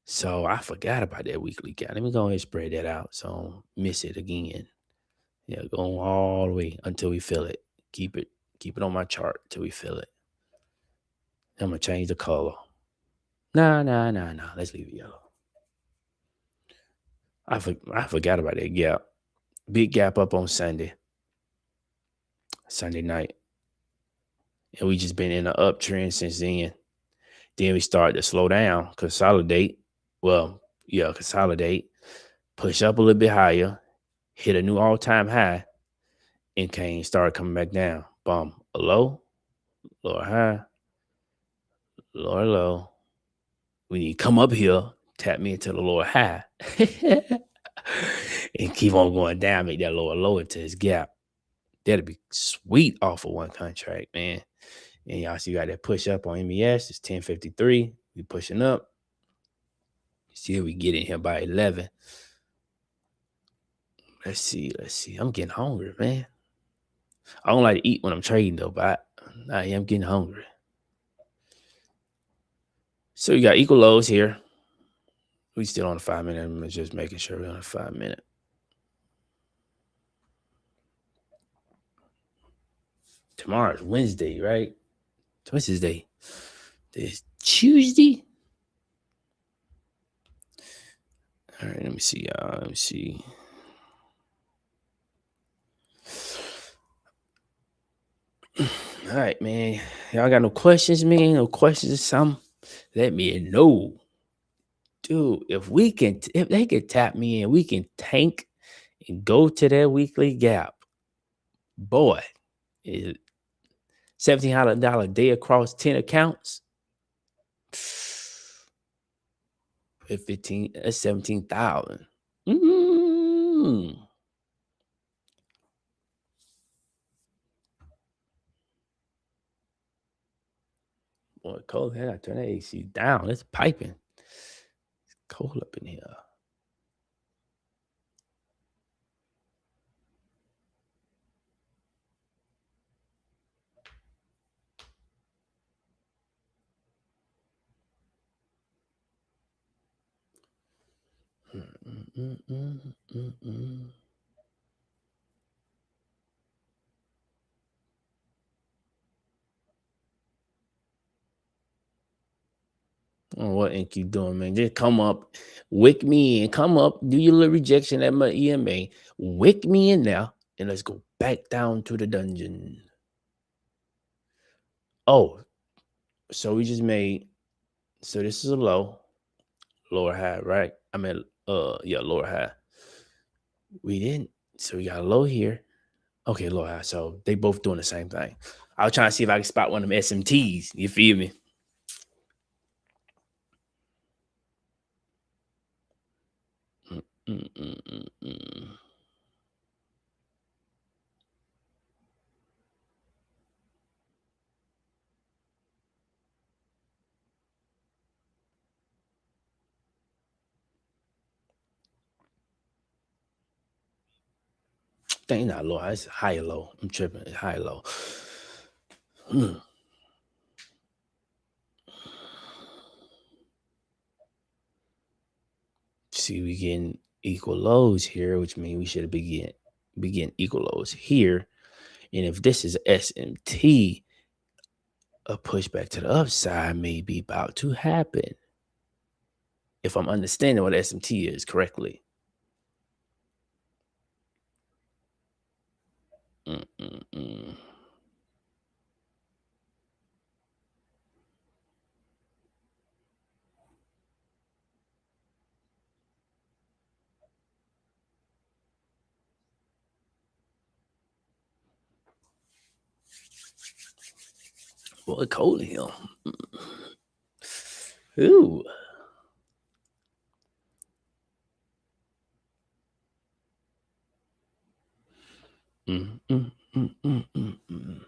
[SPEAKER 1] So I forgot about that weekly gap. Let me go ahead and spread that out so I don't miss it again. Yeah, going all the way until we feel it. Keep it on my chart till we feel it. I'm gonna change the color. Nah. Let's leave it yellow. I forgot about that gap. Big gap up on Sunday night. And we just been in an uptrend since then. Then we started to slow down, consolidate. Well, yeah, consolidate, push up a little bit higher, hit a new all-time high, and started coming back down. Boom. A low, lower high, lower low. We need to come up here, tap me into the lower high, and keep on going down, make that lower low into this gap. That'd be sweet off of one contract, man. And y'all see, you got that push up on MES. It's 1053. We pushing up. See if we get in here by 11. Let's see. I'm getting hungry, man. I don't like to eat when I'm trading, though, but I am getting hungry. So you got equal lows here. We still on the 5 minute. I'm just making sure we're on the 5 minute. Tomorrow's Wednesday, right? What's this day? It's Tuesday. All right, let me see, y'all. Let me see. All right, man. Y'all got no questions, man? No questions or something? Let me know. Dude, if they could tap me in, we can tank and go to that weekly gap. Boy, $1,700 day across 10 accounts. 15, that's 17,000. Boy, cold. I gotta turn that AC down. It's piping. It's cold up in here. Oh, what Ink you doing, man? Just come up, wick me in, come up, do your little rejection at my EMA, wick me in there, and let's go back down to the dungeon. Oh, so we just made, so this is a lower high, right? I mean, yeah, lower high. We didn't, so we got a low here. Okay, lower high. So they both doing the same thing. I was trying to see if I can spot one of them SMTs. You feel me? Dang, not low. It's high or low. I'm tripping. It's high or low. See, we getting equal lows here, which means we should begin equal lows here. And if this is SMT, a pushback to the upside may be about to happen. If I'm understanding what SMT is correctly. Boy, cold in here. Ooh. Mm, mm, mm, mm, mm, mm.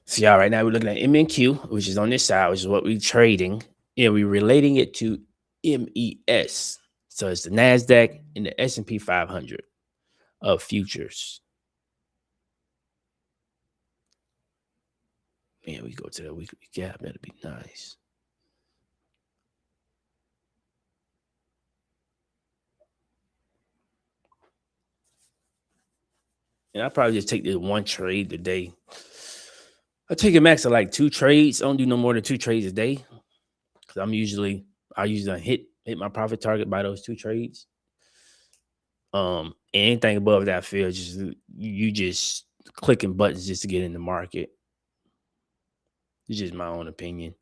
[SPEAKER 1] So yeah, right now we're looking at MNQ, which is on this side, which is what we're trading. And we're relating it to MES. So it's the NASDAQ and the S&P 500 of futures. Man, we go to the weekly gap. That'd be nice. And I probably just take this one trade today. I take a max of like 2 trades. I don't do no more than 2 trades a day. Cause I usually hit my profit target by those 2 trades. Anything above that field, just you just clicking buttons just to get in the market. It's just my own opinion.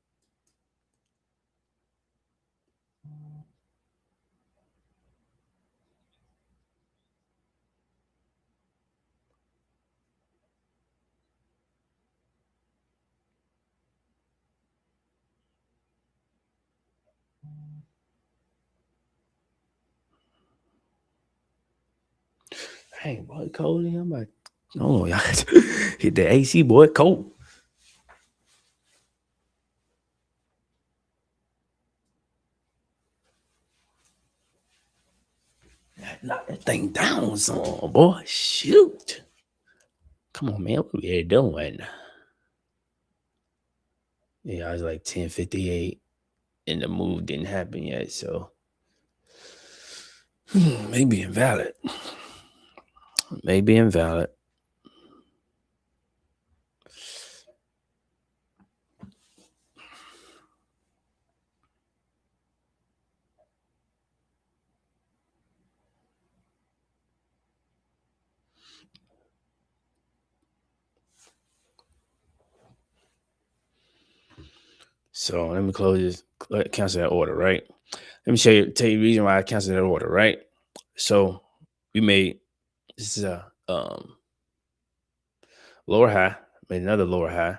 [SPEAKER 1] Hey, boy, cold in here. I'm like, oh, y'all hit the AC, boy, cold. Knock that thing down, some boy. Shoot. Come on, man. What we here doing? Yeah, I was like 10:58 and the move didn't happen yet. So maybe invalid. Maybe invalid. So let me close this, cancel that order, right? Let me tell you the reason why I canceled that order, right? So we made this is a lower high, made another lower high,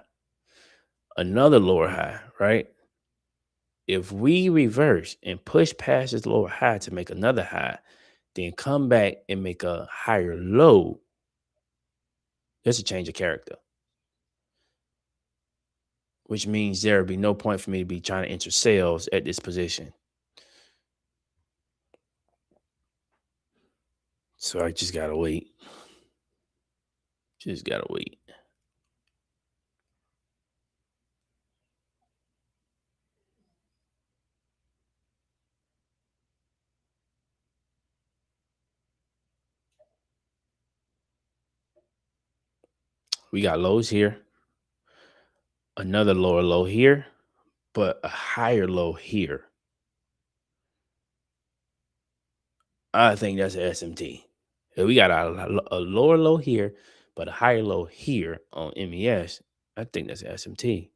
[SPEAKER 1] right? If we reverse and push past this lower high to make another high, then come back and make a higher low, that's a change of character, which means there would be no point for me to be trying to enter sales at this position. So I just gotta wait. Just gotta wait. We got lows here, another lower low here, but a higher low here. I think that's an SMT. We got a lower low here, but a higher low here on MES. I think that's an SMT.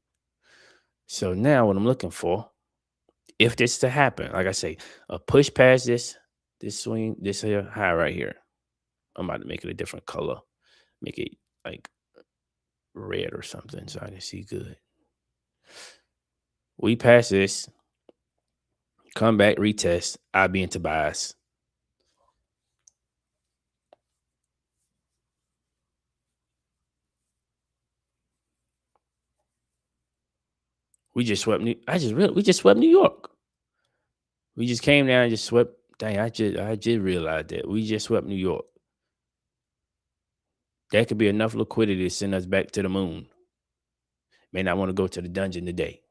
[SPEAKER 1] So now what I'm looking for, if this to happen, like I say, a push past this swing, this here high right here. I'm about to make it a different color, make it like red or something so I can see good. We pass this, come back, retest. I'll be into buys. We just swept we just swept New York. We just came down and just swept. Dang, I just realized that we just swept New York. That could be enough liquidity to send us back to the moon. May not want to go to the dungeon today.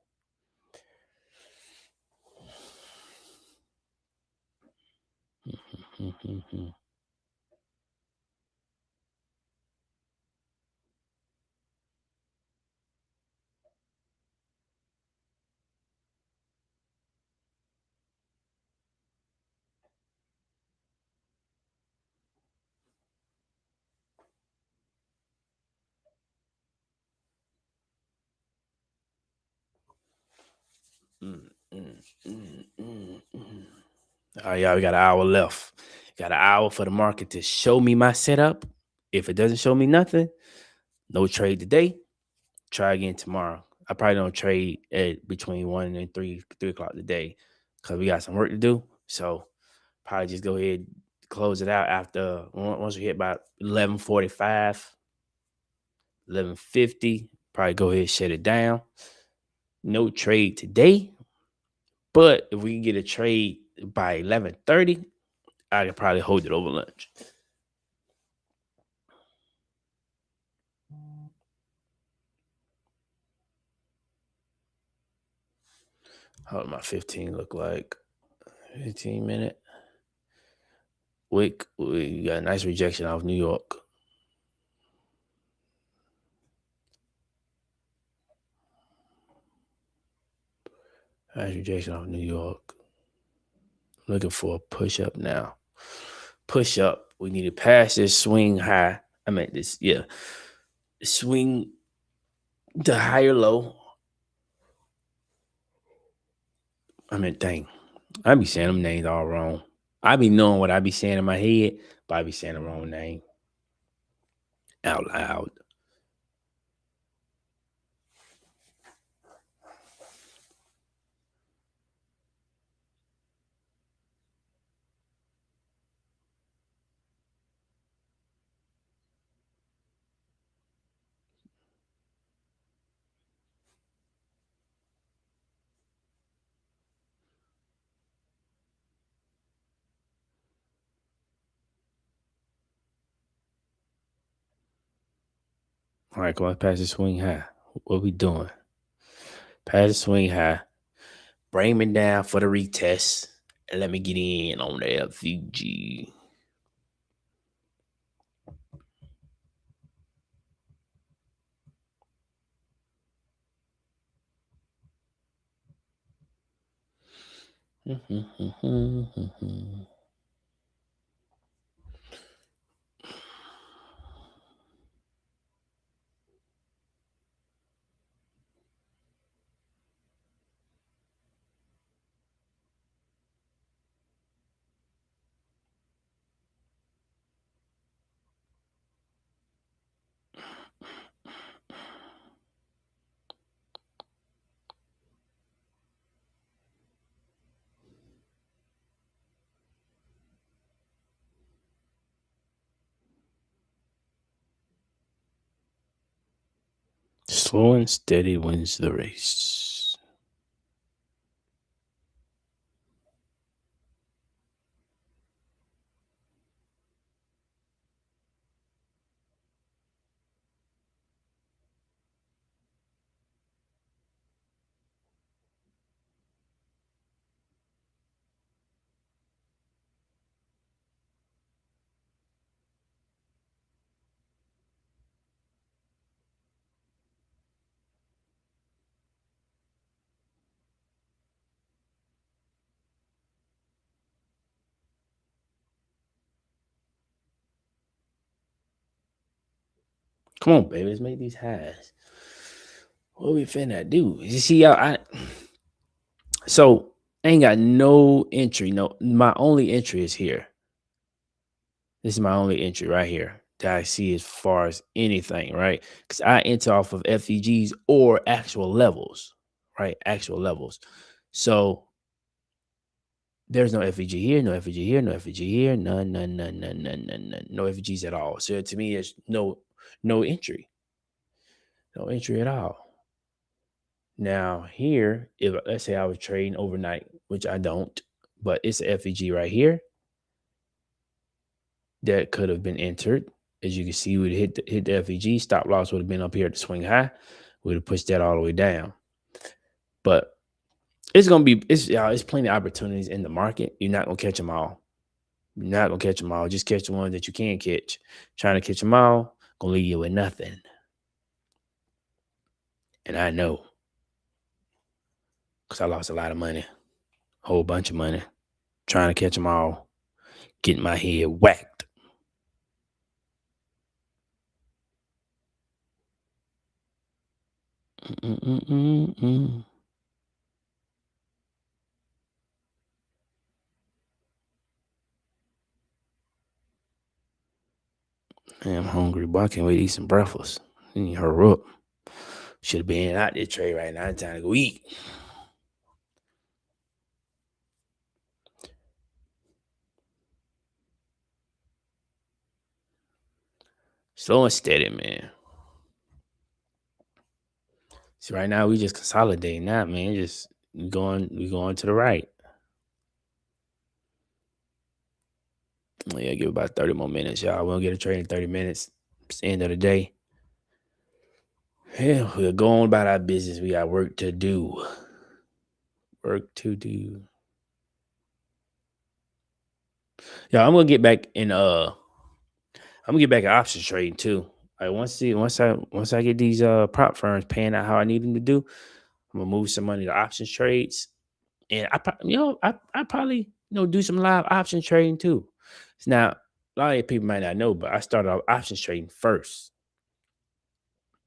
[SPEAKER 1] All right, y'all, we got an hour left. Got an hour for the market to show me my setup. If it doesn't show me nothing, no trade today. Try again tomorrow. I probably don't trade at between 1 and 3 o'clock today because we got some work to do. So probably just go ahead close it out after once we hit about 11:45, 11:50. Probably go ahead and shut it down. No trade today, but if we can get a trade by 11:30, I could probably hold it over lunch. How would my 15 look like? 15-minute. Wick, we got a nice rejection off New York. Nice rejection off New York. Looking for a push up now. Push up. We need to pass this swing high. I mean, swing to higher low. I mean, dang. I be saying them names all wrong. I be knowing what I be saying in my head, but I be saying the wrong name out loud. All right, come on, pass the swing high. What we doing? Pass the swing high. Bring me down for the retest. And let me get in on the FVG. Slow and steady wins the race. Come on, baby. Let's make these highs. What we finna do? You see, so I ain't got no entry. No, my only entry is here. This is my only entry right here that I see as far as anything, right? Because I enter off of FEGs or actual levels, right? Actual levels. So there's no FEG here, no FEG here, no FEG here, none, no FEGs at all. So to me, it's no entry, no entry at all. Now here, if let's say I was trading overnight, which I don't, but it's a FEG right here that could have been entered. As you can see, we'd hit the FEG. Stop loss would have been up here at the swing high. We'd have pushed that all the way down. But it's plenty of opportunities in the market. You're not gonna catch them all. You're not gonna catch them all. Just catch the ones that you can catch. Trying to catch them all gonna leave you with nothing. And I know, because I lost a lot of money, a whole bunch of money, trying to catch them all, getting my head whacked. Mm-mm-mm-mm. Man, I'm hungry, boy. I can't wait to eat some breakfast. I need to hurry up. Should have been out there trade right now. It's time to go eat. Slow and steady, man. See, right now we just consolidating now, man. Just we going to the right. Yeah, give it about 30 more minutes, y'all. We'll get a trade in 30 minutes. It's the end of the day. Yeah, we'll go on about our business. We got work to do. Work to do. Yeah, I'm gonna get back in options trading too. Like once I get these prop firms paying out how I need them to do, I'm gonna move some money to options trades. And I probably do some live option trading too. Now, a lot of people might not know, but I started off options trading first.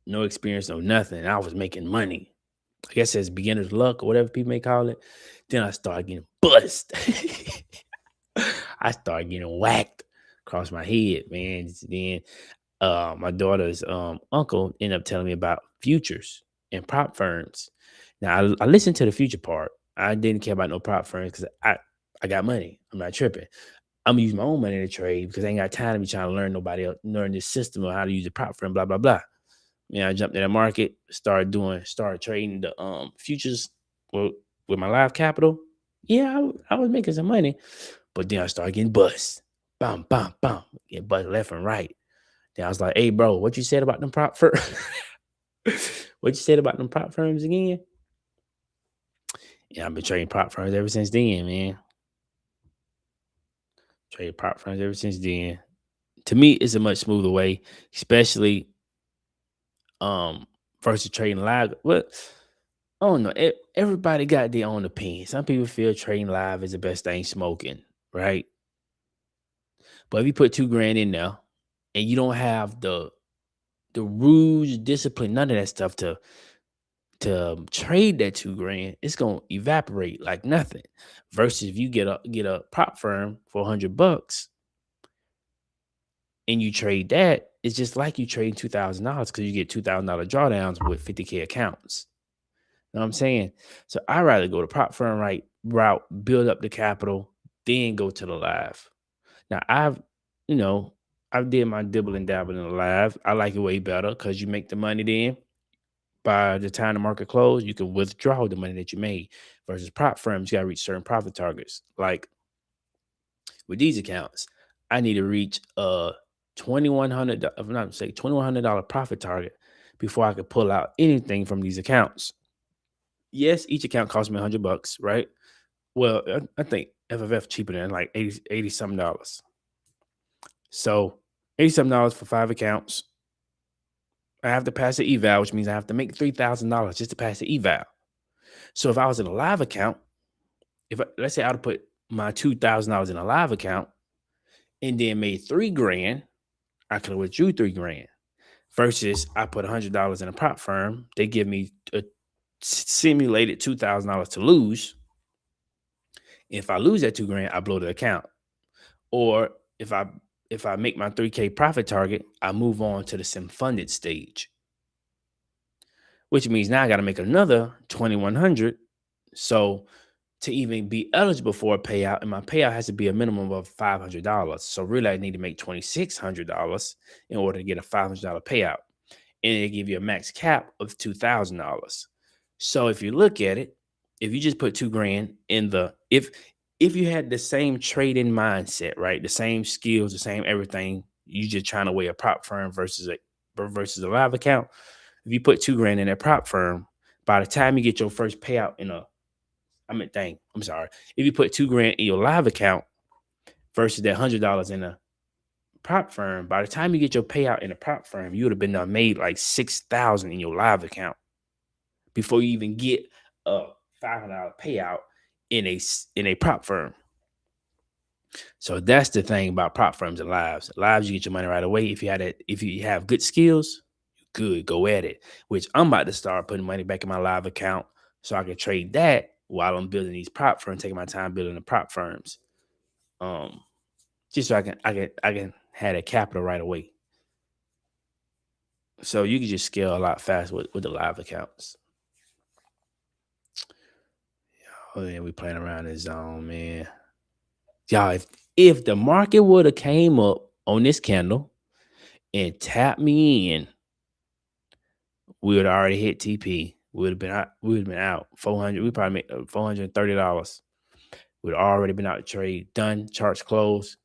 [SPEAKER 1] No experience, no nothing. I was making money. I guess it's beginner's luck or whatever people may call it. Then I started getting bust. I started getting whacked across my head, man. Then my daughter's uncle ended up telling me about futures and prop firms. Now I listened to the future part. I didn't care about no prop firms because I got money. I'm not tripping. I'm gonna use my own money to trade because I ain't got time to be trying to learn nobody else, learn this system or how to use the prop firm, blah, blah, blah. Yeah, I jumped in the market, started trading the futures with my live capital. Yeah, I was making some money, but then I started getting bust. Bam, bam, bam. Get bust left and right. Then I was like, hey, bro, what you said about them prop firms? What you said about them prop firms again? Yeah, I've been trading prop firms ever since then, man. Trading prop firms ever since then. To me, it's a much smoother way, especially um versus trading live. But I don't know. Everybody got their own opinion. Some people feel trading live is the best thing smoking, right? But if you put 2 grand in there and you don't have the rules, discipline, none of that stuff to trade that 2 grand, it's gonna evaporate like nothing. Versus if you get a prop firm for $100 and you trade that, it's just like you trade $2,000 because you get $2,000 drawdowns with 50K accounts. You know what I'm saying? So I'd rather go to prop firm route, build up the capital, then go to the live. Now you know, I've did my dibble and dabble in the live. I like it way better because you make the money then. By the time the market closed, you can withdraw the money that you made. Versus prop firms, you gotta reach certain profit targets. Like with these accounts, I need to reach if I'm not mistaken, $2,100 profit target before I could pull out anything from these accounts. Yes, each account cost me $100, right? Well, I think FFF cheaper than like 80 something dollars. So 80 something dollars for 5 accounts. I have to pass the eval, which means I have to make $3,000 just to pass the eval. So if I was in a live account, let's say I would put my $2,000 in a live account and then made 3 grand, I could have withdrew 3 grand. Versus I put $100 in a prop firm, they give me a simulated $2,000 to lose. If I lose that 2 grand, I blow the account. Or if I make my 3K profit target, I move on to the sim funded stage, which means now I got to make another 2,100. So to even be eligible for a payout, and my payout has to be a minimum of $500. So really, I need to make $2,600 in order to get a $500 payout, and they give you a max cap of $2,000. So if you look at it, if you just put 2 grand in if you had the same trading mindset, right, the same skills, the same everything, you just trying to weigh a prop firm versus a live account. If you put 2 grand in a prop firm, by the time you get your first payout I'm sorry. If you put 2 grand in your live account versus that $100 in a prop firm, by the time you get your payout in a prop firm, you would have been made like 6,000 in your live account before you even get a $500 payout in a prop firm. So that's the thing about prop firms and lives. Lives, you get your money right away. If you have good skills, good, go at it. Which I'm about to start putting money back in my live account so I can trade that while I'm building these prop firms, taking my time building the prop firms. Just so I can have that capital right away. So you can just scale a lot faster with the live accounts. Oh yeah, we playing around this zone, man. Y'all, if the market would have came up on this candle and tapped me in, we would have already hit TP. We would have been out. We would have been out 400. We probably made $430. We'd already been out the trade, done. Charts closed.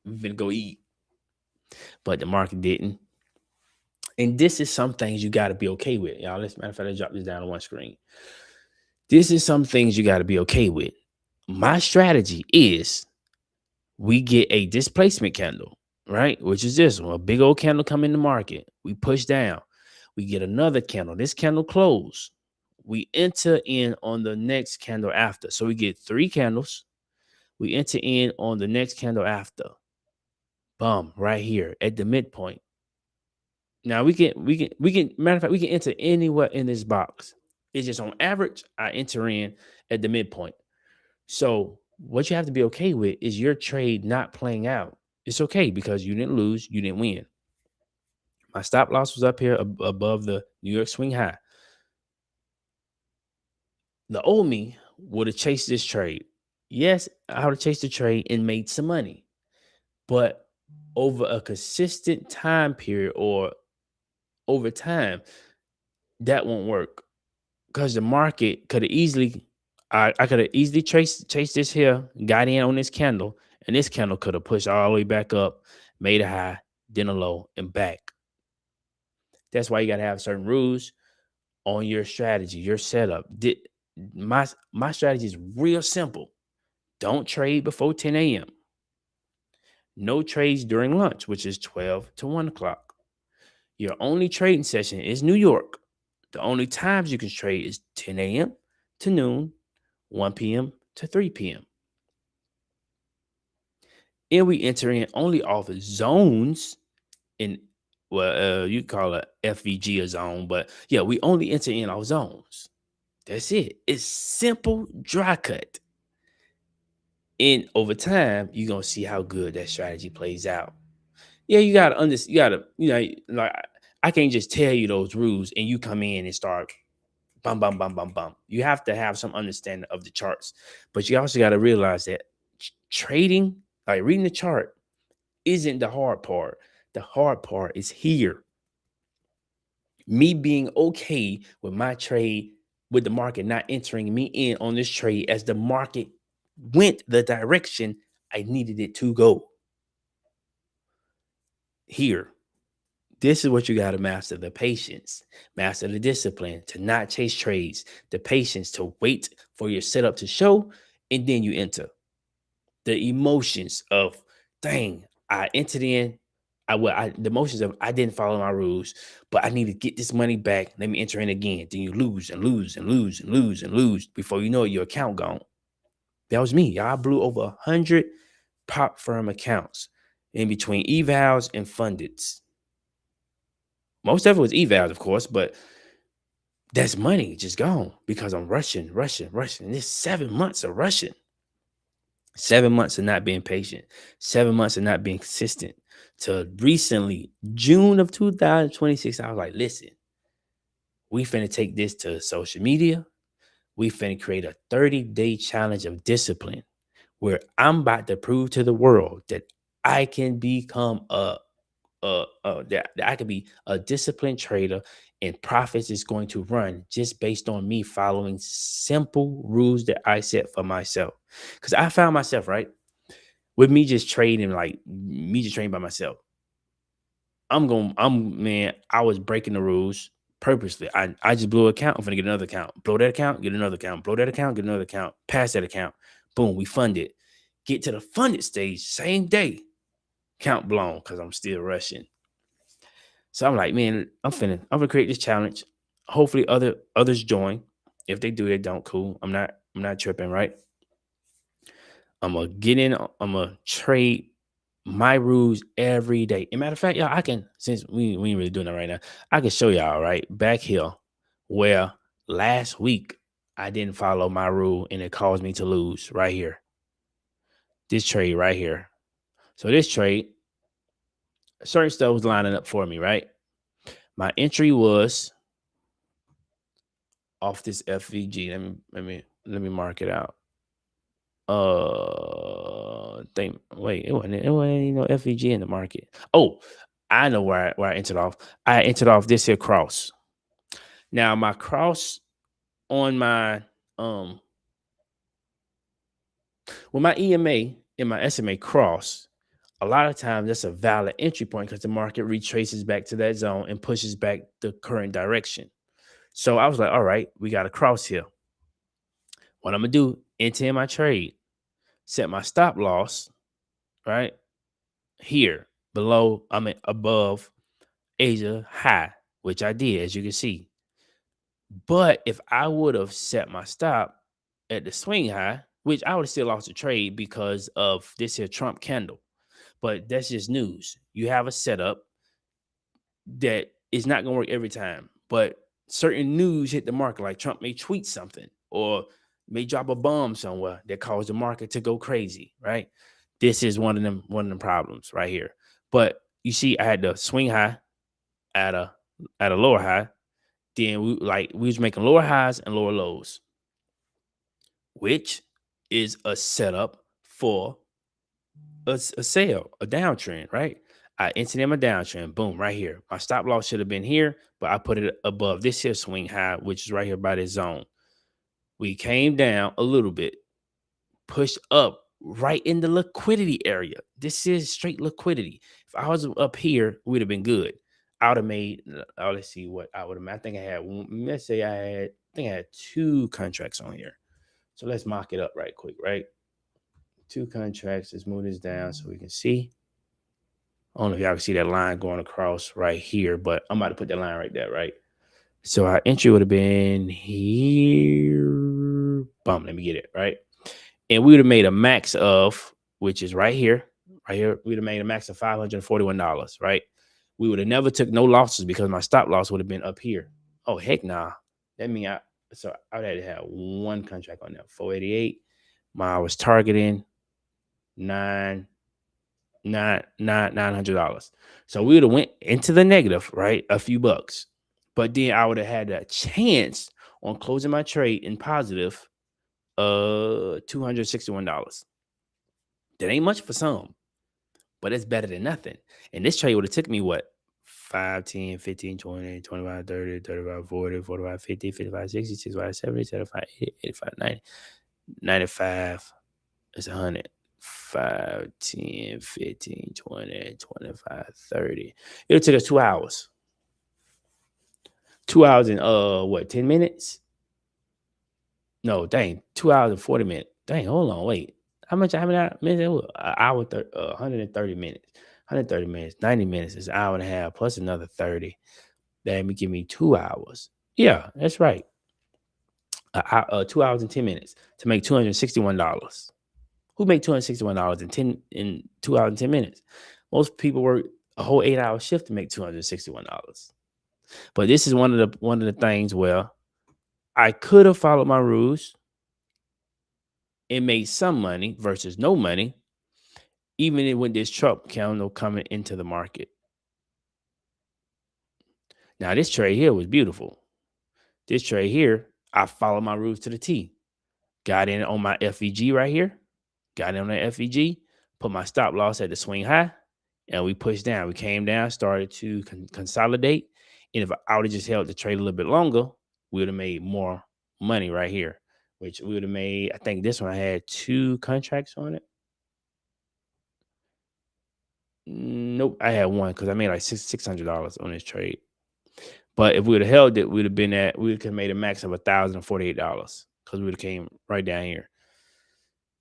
[SPEAKER 1] We've been go eat, but the market didn't. And this is some things you got to be okay with, y'all. Let's matter of fact, let's drop this down on one screen. This is some things you got to be okay with. My strategy is we get a displacement candle, right? Which is this one, a big old candle come in the market. We push down. We get another candle. This candle close. We enter in on the next candle after. So we get 3 candles. We enter in on the next candle after. Boom, right here at the midpoint. Now we can matter of fact, we can enter anywhere in this box. It's just on average, I enter in at the midpoint. So what you have to be okay with is your trade not playing out. It's okay because you didn't lose, you didn't win. My stop loss was up here above the New York swing high. The old me would have chased this trade. Yes, I would have chased the trade and made some money. But over a consistent time period or over time, that won't work. Because the market could have easily, I could have easily chased this here, got in on this candle, and this candle could have pushed all the way back up, made a high, then a low, and back. That's why you got to have certain rules on your strategy, your setup. My strategy is real simple. Don't trade before 10 a.m. No trades during lunch, which is 12 to 1 o'clock. Your only trading session is New York. The only times you can trade is 10 a.m. to noon, 1 p.m. to 3 p.m. And we enter in only off of zones in, well, you call it FVG a zone, but yeah, we only enter in our zones. That's it. It's simple dry cut. And over time, you're gonna see how good that strategy plays out. Yeah, you gotta understand. You gotta, like I can't just tell you those rules and you come in and start bum bum bum bum bum. You have to have some understanding of the charts, but you also got to realize that trading, like reading the chart, isn't the hard part. The hard part is here. Me being okay with my trade, with the market not entering me in on this trade as the market went the direction I needed it to go. Here, this is what you got to master: the patience, master the discipline to not chase trades, the patience to wait for your setup to show, and then you enter. The emotions of, dang, I entered in. The emotions of I didn't follow my rules, but I need to get this money back. Let me enter in again. Then you lose and lose and lose and lose and lose. Before you know it, your account gone. That was me. Y'all blew over 100 pop firm accounts in between evals and fundeds. Most of it was evals, of course, but that's money just gone because I'm rushing. And this 7 months of rushing. 7 months of not being patient. 7 months of not being consistent. To recently, June of 2026, I was like, listen, we finna take this to social media. We finna create a 30-day challenge of discipline where I'm about to prove to the world that I can become that I could be a disciplined trader and profits is going to run just based on me following simple rules that I set for myself. Because I found myself, right, with me just trading, like me just trading by myself. I was breaking the rules purposely. I just blew an account. I'm gonna get another account, blow that account, get another account, blow that account, get another account, pass that account. Boom, we fund it. Get to the funded stage, same day, count blown because I'm still rushing. So I'm like, man, I'm gonna create this challenge. Hopefully others join. If they do, they don't, cool. I'm not tripping, right? I'm gonna get in, I'm gonna trade my rules every day. And matter of fact, y'all, I can, since we ain't really doing that right now, I can show y'all right back here where last week I didn't follow my rule and it caused me to lose right here. This trade right here. So this trade, certain stuff was lining up for me, right? My entry was off this FVG. Let me mark it out. It wasn't FVG in the market. Oh, I know where I entered off. I entered off this here cross. Now my cross on my when my EMA and my SMA cross, a lot of times that's a valid entry point because the market retraces back to that zone and pushes back the current direction. So I was like, all right, we got a cross here. What I'm gonna do, enter in my trade, set my stop loss, right? Here below, above Asia high, which I did, as you can see. But if I would have set my stop at the swing high, which I would have still lost the trade because of this here Trump candle. But that's just news. You have a setup that is not going to work every time. But certain news hit the market, like Trump may tweet something or may drop a bomb somewhere that caused the market to go crazy, right? This is one of them problems right here. But you see, I had the swing high at a lower high. Then we was making lower highs and lower lows, which is a setup for a sale, a downtrend, right? I entered in my downtrend, boom, right here. My stop loss should have been here, but I put it above this here swing high, which is right here by this zone. We came down a little bit, pushed up right in the liquidity area. This is straight liquidity. If I was up here, we'd have been good. I would have made, let's see what I would have made. I think I had, let's say I think I had 2 contracts on here. So let's mock it up right quick, right? 2 contracts. Let's move this down so we can see. I don't know if y'all can see that line going across right here, but I'm about to put that line right there, right? So our entry would have been here. Boom, let me get it, right? And we would have made a max of, which is right here. Right here, we would have made a max of $541, right? We would have never took no losses because my stop loss would have been up here. Oh, heck nah. That means I would have to have 1 contract on there. 488. I was targeting $900. So we would have went into the negative, right? A few bucks. But then I would have had a chance on closing my trade in positive $261. That ain't much for some, but it's better than nothing. And this trade would have took me what? 5, 10, 15, 20, 25, 30, 35, 40, 45, 50, 55, 60, 65, 70, 75, 80, 85, 90, 95. It's 100. 5, 10, 15, 20, 25, 30. It'll take us 2 hours. 2 hours and 10 minutes? No, dang, 2 hours and 40 minutes. Dang, hold on, wait. How many minutes? An hour, 130 minutes. 130 minutes, 90 minutes is an hour and a half plus another 30. That would give me 2 hours. Yeah, that's right. 2 hours and 10 minutes to make $261. Who make $261 in 2 hours and 10 minutes? Most people work a whole 8-hour shift to make $261. But this is one of the things where I could have followed my rules and made some money versus no money, even when this Trump candle coming into the market. Now, this trade here was beautiful. This trade here, I followed my rules to the T. Got in on my FEG right here. Got in on that FEG, put my stop loss at the swing high, and we pushed down. We came down, started to consolidate. And if I would have just held the trade a little bit longer, we would have made more money right here, which we would have made. I think this one I had 2 contracts on it. Nope, I had 1 because I made like $600 on this trade. But if we would have held it, we could have made a max of $1,048 because we would have came right down here.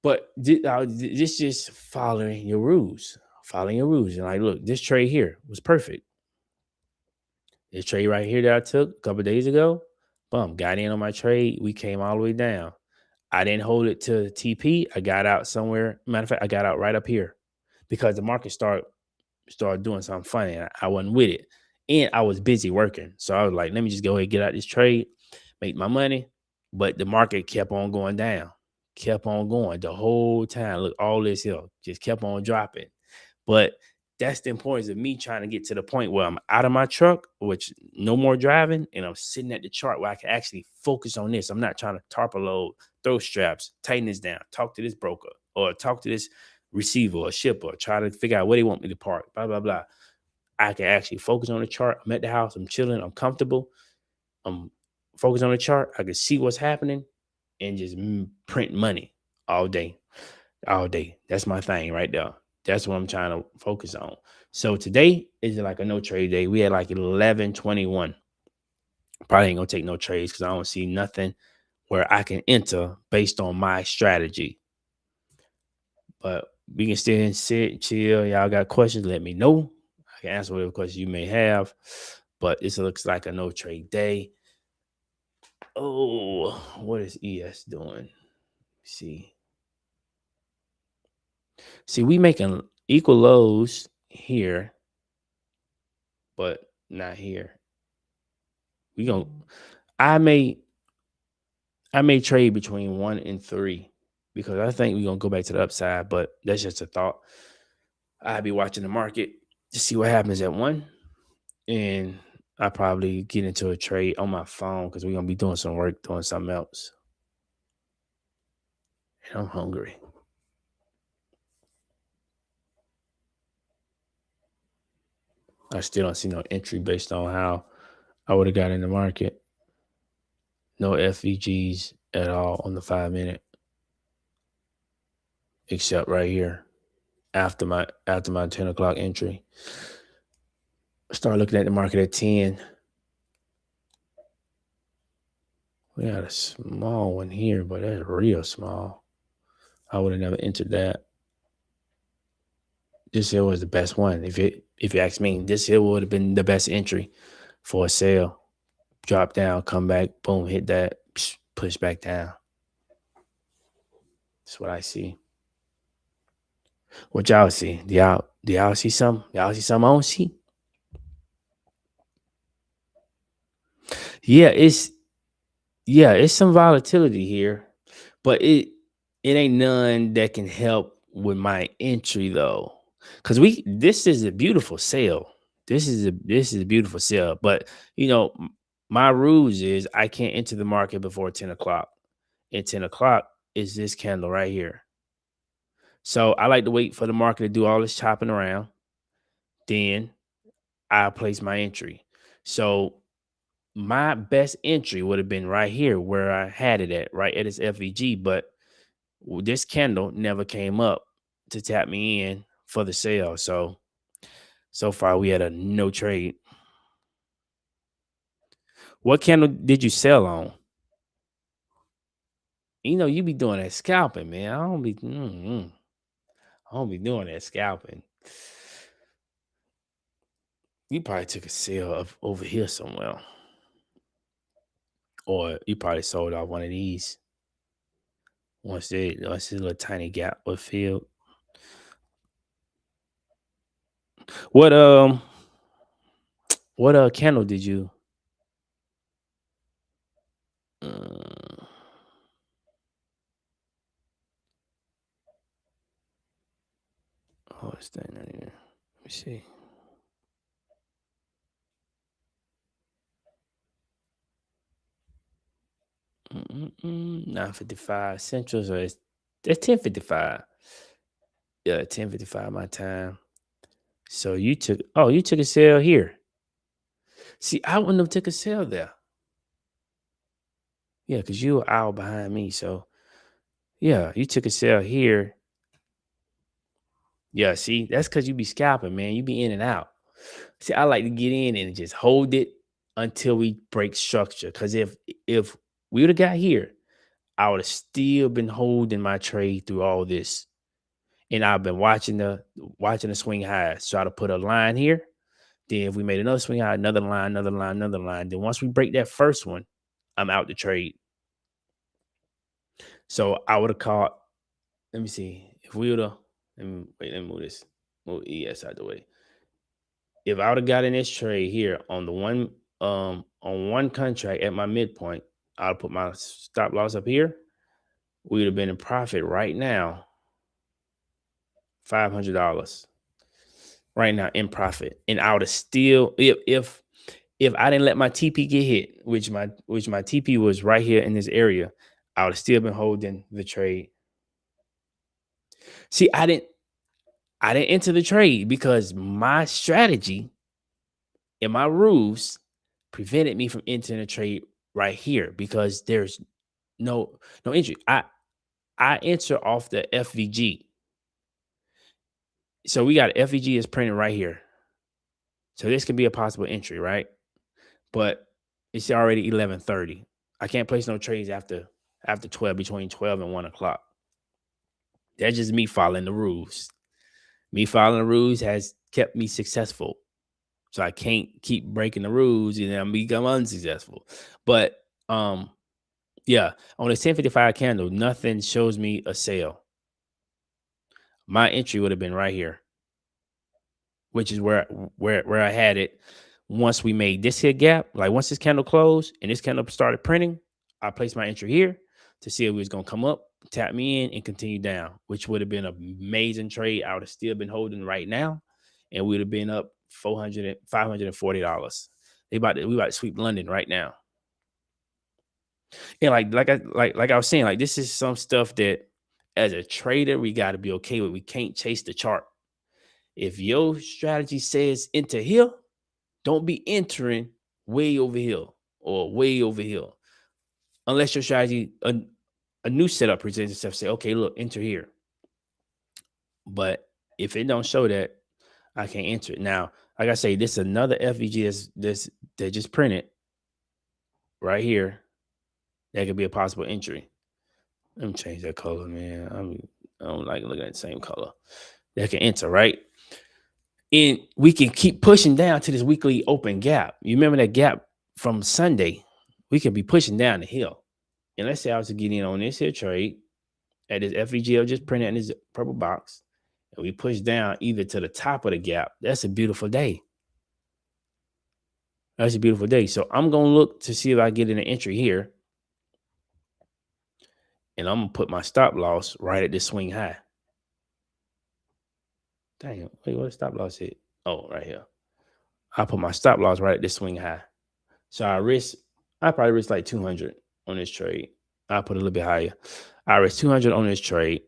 [SPEAKER 1] But this just following your rules. Following your rules. And like, look, this trade here was perfect. This trade right here that I took a couple of days ago, boom, got in on my trade. We came all the way down. I didn't hold it to TP. I got out somewhere. Matter of fact, I got out right up here because the market started doing something funny. And I wasn't with it. And I was busy working. So I was like, let me just go ahead and get out this trade, make my money. But the market kept on going down. Kept on going the whole time. Look, all this here just kept on dropping. But that's the importance of me trying to get to the point where I'm out of my truck, which no more driving, and I'm sitting at the chart where I can actually focus on this. I'm not trying to tarp a load, throw straps, tighten this down, talk to this broker, or talk to this receiver or shipper, try to figure out where they want me to park, blah, blah, blah. I can actually focus on the chart. I'm at the house, I'm chilling, I'm comfortable. I'm focused on the chart. I can see what's happening and just print money all day, all day. That's my thing right there. That's what I'm trying to focus on. So today is like a no trade day. We had like 11:21. Probably ain't gonna take no trades because I don't see nothing where I can enter based on my strategy. But we can still sit, chill. Y'all got questions? Let me know. I can answer whatever questions you may have. But this looks like a no trade day. Oh, what is ES doing? See, we making equal lows here, but not here. We gonna. I may. I may trade between 1 and 3 because I think we're gonna go back to the upside. But that's just a thought. I'll be watching the market to see what happens at 1, and I probably get into a trade on my phone because we're gonna be doing some work, doing something else. And I'm hungry. I still don't see no entry based on how I would have got in the market. No FVGs at all on the 5 minute, except right here after my 10 o'clock entry. Start looking at the market at 10. We got a small one here, but that's real small. I would have never entered that. This here was the best one. If you ask me, this here would have been the best entry for a sale. Drop down, come back, boom, hit that, push back down. That's what I see. What y'all see? Do y'all see something? Y'all see something I don't see? Yeah, it's some volatility here, but it ain't none that can help with my entry though. Cause this is a beautiful sale. This is a beautiful sale. But my rules is I can't enter the market before 10 o'clock. And 10 o'clock is this candle right here. So I like to wait for the market to do all this chopping around. Then I place my entry. So my best entry would have been right here where I had it at, right at its FVG. But this candle never came up to tap me in for the sale. So far we had a no trade. What candle did you sell on? You be doing that scalping, man. I don't be doing that scalping. You probably took a sale up over here somewhere. Or you probably sold off one of these. Once this little tiny gap was filled. What candle did you it's that not even. Let me see. Mm-mm-mm. 9:55 Central, so it's 10:55. Yeah, 10:55 my time. So you took a sale here. See, I wouldn't have took a sale there. Yeah, because you were hour behind me. So yeah, you took a sale here. Yeah, see, that's because you be scalping, man. You be in and out. See, I like to get in and just hold it until we break structure. Because if we would have got here, I would have still been holding my trade through all this. And I've been watching the swing highs. Try to put a line here. Then if we made another swing high, another line, another line, another line. Then once we break that first one, I'm out the trade. So I would have caught. Let me see. If we would have, let me move this. Move ES out the way. If I would have got in this trade here on one contract at my midpoint, I'll put my stop loss up here. We would have been in profit right now. $500. right now in profit, and I would have still if I didn't let my TP get hit, which my TP was right here in this area, I would have still been holding the trade. See, I didn't enter the trade because my strategy and my rules prevented me from entering a trade right here because there's no entry. I enter off the FVG. So we got FVG is printed right here. So this could be a possible entry, right? But it's already 11:30. I can't place no trades after 12, between 12 and 1 o'clock. That's just me following the rules. Me following the rules has kept me successful. So I can't keep breaking the rules and then become unsuccessful. But yeah, on the 1055 candle, nothing shows me a sale. My entry would have been right here, which is where I had it. Once we made this here gap, like once this candle closed and this candle started printing, I placed my entry here to see if it was gonna come up, tap me in, and continue down, which would have been an amazing trade. I would have still been holding right now, and we would have been up $540. We about to sweep London right now. And like I was saying, like this is some stuff that as a trader we got to be okay with. We can't chase the chart. If your strategy says enter here, don't be entering way over here or way over here. Unless your strategy, a new setup presents itself, say, okay, look, enter here. But if it don't show that, I can't enter it. Now, like I say, this is another FVG that just printed right here. That could be a possible entry. Let me change that color, man. I don't like looking at the same color. That can enter, right? And we can keep pushing down to this weekly open gap. You remember that gap from Sunday? We can be pushing down the hill. And let's say I was to get in on this here trade at this FVGL just printed in this purple box, and we push down either to the top of the gap. That's a beautiful day. That's a beautiful day. So I'm going to look to see if I get in an entry here. And I'm going to put my stop loss right at this swing high. Dang, wait, what the stop loss hit? Oh, right here. I put my stop loss right at this swing high. So I probably risk like 200 on this trade. I'll put a little bit higher. I risk 200 on this trade.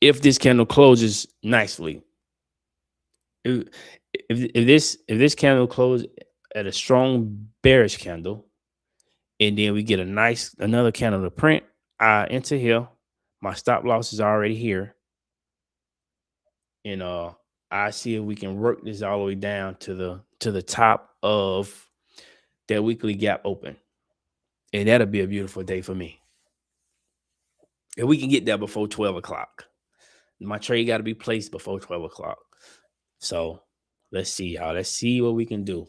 [SPEAKER 1] If this candle closes nicely, if this candle closes at a strong bearish candle, and then we get another candle to print, I enter here. My stop loss is already here. And I see if we can work this all the way down to the top of that weekly gap open. And that'll be a beautiful day for me. If we can get there before 12 o'clock. My trade got to be placed before 12 o'clock. So let's see, y'all. Let's see what we can do.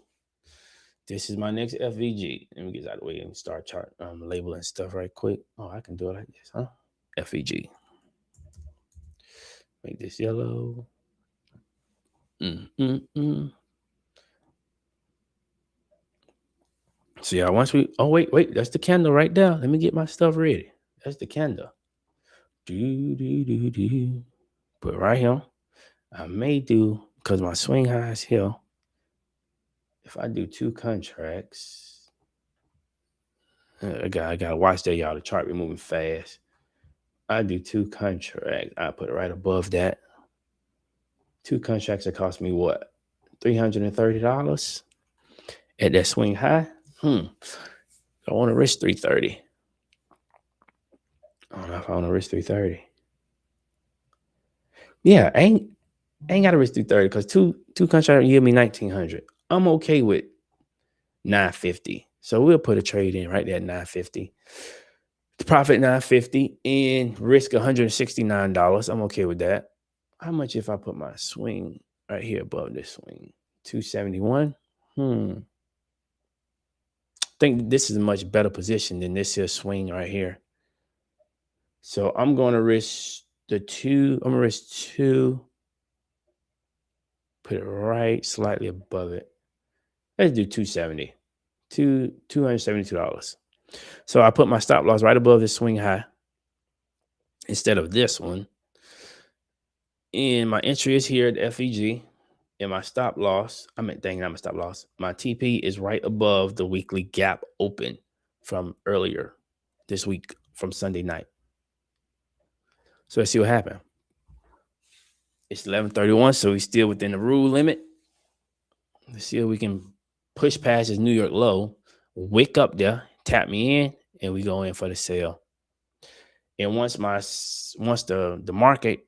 [SPEAKER 1] This is my next FVG. Let me get out of the way and start chart labeling stuff right quick. Oh, I can do it like this, huh? FVG. Make this yellow. So yeah, once we wait, that's the candle right there. Let me get my stuff ready. That's the candle. Put right here. I may do, because my swing high is here. If I do 2 contracts, I gotta watch that, y'all. The chart be moving fast. I do 2 contracts. I put it right above that. 2 contracts that cost me what? $330 at that swing high. I want to risk 330. I don't know if I want to risk 330. Yeah, I ain't got to risk 330 because two contracts give me 1900. I'm okay with 950. So we'll put a trade in right there at 950. Profit 950 and risk $169. I'm okay with that. How much if I put my swing right here above this swing? 271. I think this is a much better position than this here swing right here. So I'm going to risk the 2. I'm going to risk 2. Put it right slightly above it. Let's do 270. $272. So I put my stop loss right above this swing high instead of this one. And my entry is here at FEG. And my stop loss, dang, not my stop loss. My TP is right above the weekly gap open from earlier this week from Sunday night. So let's see what happened. It's 11:31, so we're still within the rule limit. Let's see if we can push past this New York low, wick up there, tap me in, and we go in for the sale. And once the market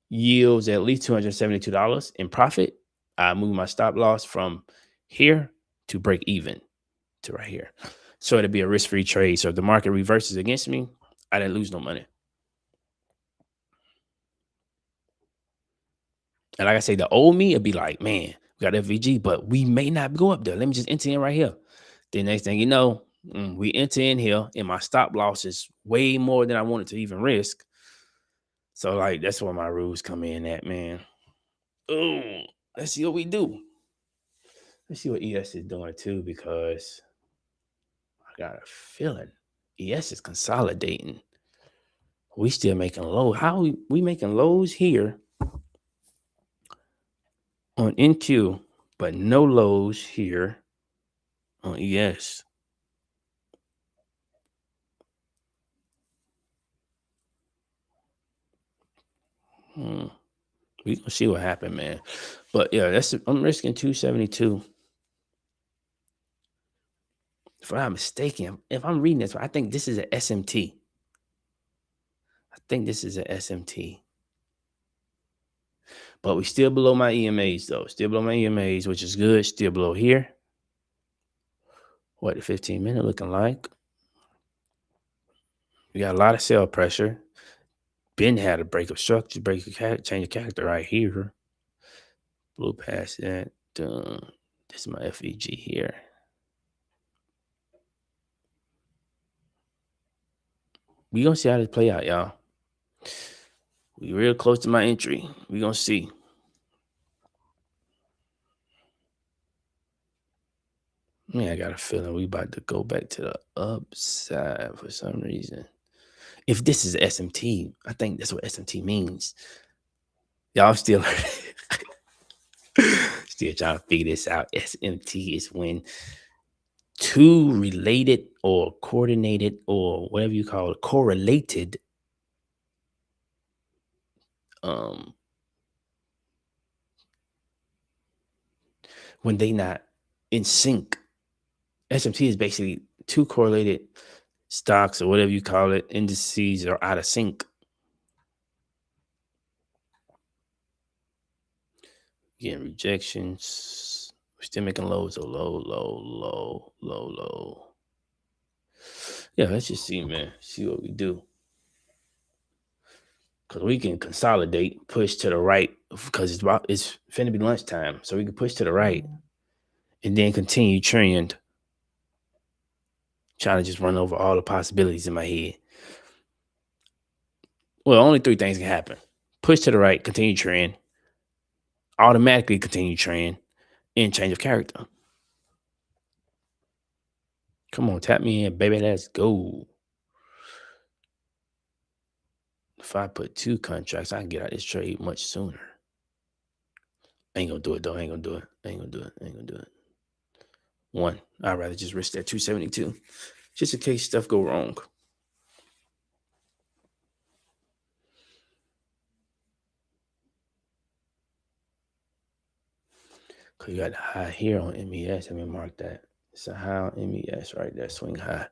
[SPEAKER 1] yields at least $272 in profit, I move my stop loss from here to break even to right here. So it'll be a risk-free trade. So if the market reverses against me, I didn't lose no money. And like I say, the old me would be like, man, we got FVG, but we may not go up there. Let me just enter in right here. The next thing you know, we enter in here and my stop loss is way more than I wanted to even risk. So like, that's where my rules come in at, man. Oh, let's see what we do. Let's see what ES is doing too, because I got a feeling ES is consolidating. We still making low. How we making lows here on NQ, but no lows here on ES. We gonna see what happened, man. But yeah, I'm risking 272. If I'm not mistaken, if I'm reading this, I think this is an SMT. I think this is an SMT. But we still below my EMAs though. Still below my EMAs, which is good. Still below here. What the 15-minute looking like? We got a lot of sell pressure. Ben had a break of structure, change of character right here. Blew past that. This is my FEG here. We gonna see how this play out, y'all. We real close to my entry. We gonna see. Man, I got a feeling we about to go back to the upside for some reason. If this is SMT, I think that's what SMT means. Y'all still still trying to figure this out. SMT is when two related or coordinated or whatever you call it, correlated when they not in sync. SMT is basically two correlated stocks or whatever you call it, indices are out of sync. Getting rejections. We're still making lows. So low. Yeah, let's just see, man. See what we do. Because we can consolidate, push to the right, because it's finna be lunchtime. So we can push to the right and then continue trend. Trying to just run over all the possibilities in my head. Well, only three things can happen. Push to the right, continue trend, automatically continue trend, and change of character. Come on, tap me in, baby. Let's go. If I put 2 contracts, I can get out this trade much sooner. I ain't gonna do it though. I ain't gonna do it. 1. I'd rather just risk that 272. Just in case stuff go wrong. Cause you got the high here on MES. Let me mark that. It's a high on MES right there. Swing high.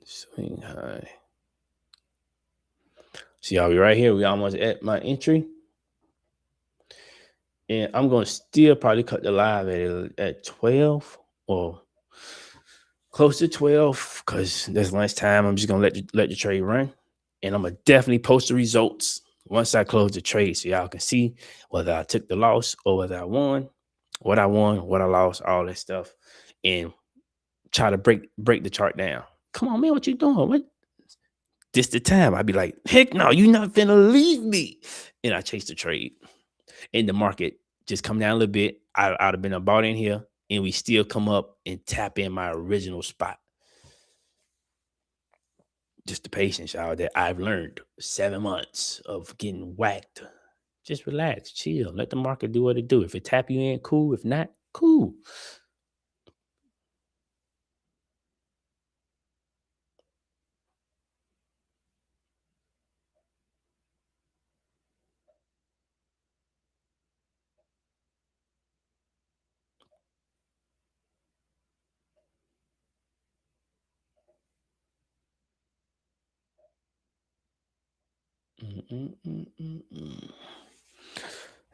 [SPEAKER 1] Swing high. See, y'all, we right here. We almost at my entry. And I'm going to still probably cut the live at 12 or close to 12 because that's lunchtime. I'm just going to let the trade run. And I'm going to definitely post the results once I close the trade so y'all can see whether I took the loss or whether I won, what I lost, all that stuff. And try to break the chart down. Come on, man, what you doing? What? This the time. I'd be like, heck no, you not finna leave me. And I chase the trade. And the market just come down a little bit. I'd have been bought in here, and we still come up and tap in my original spot. Just the patience, y'all, that I've learned 7 months of getting whacked. Just relax, chill, let the market do what it do. If it tap you in, cool. If not, cool.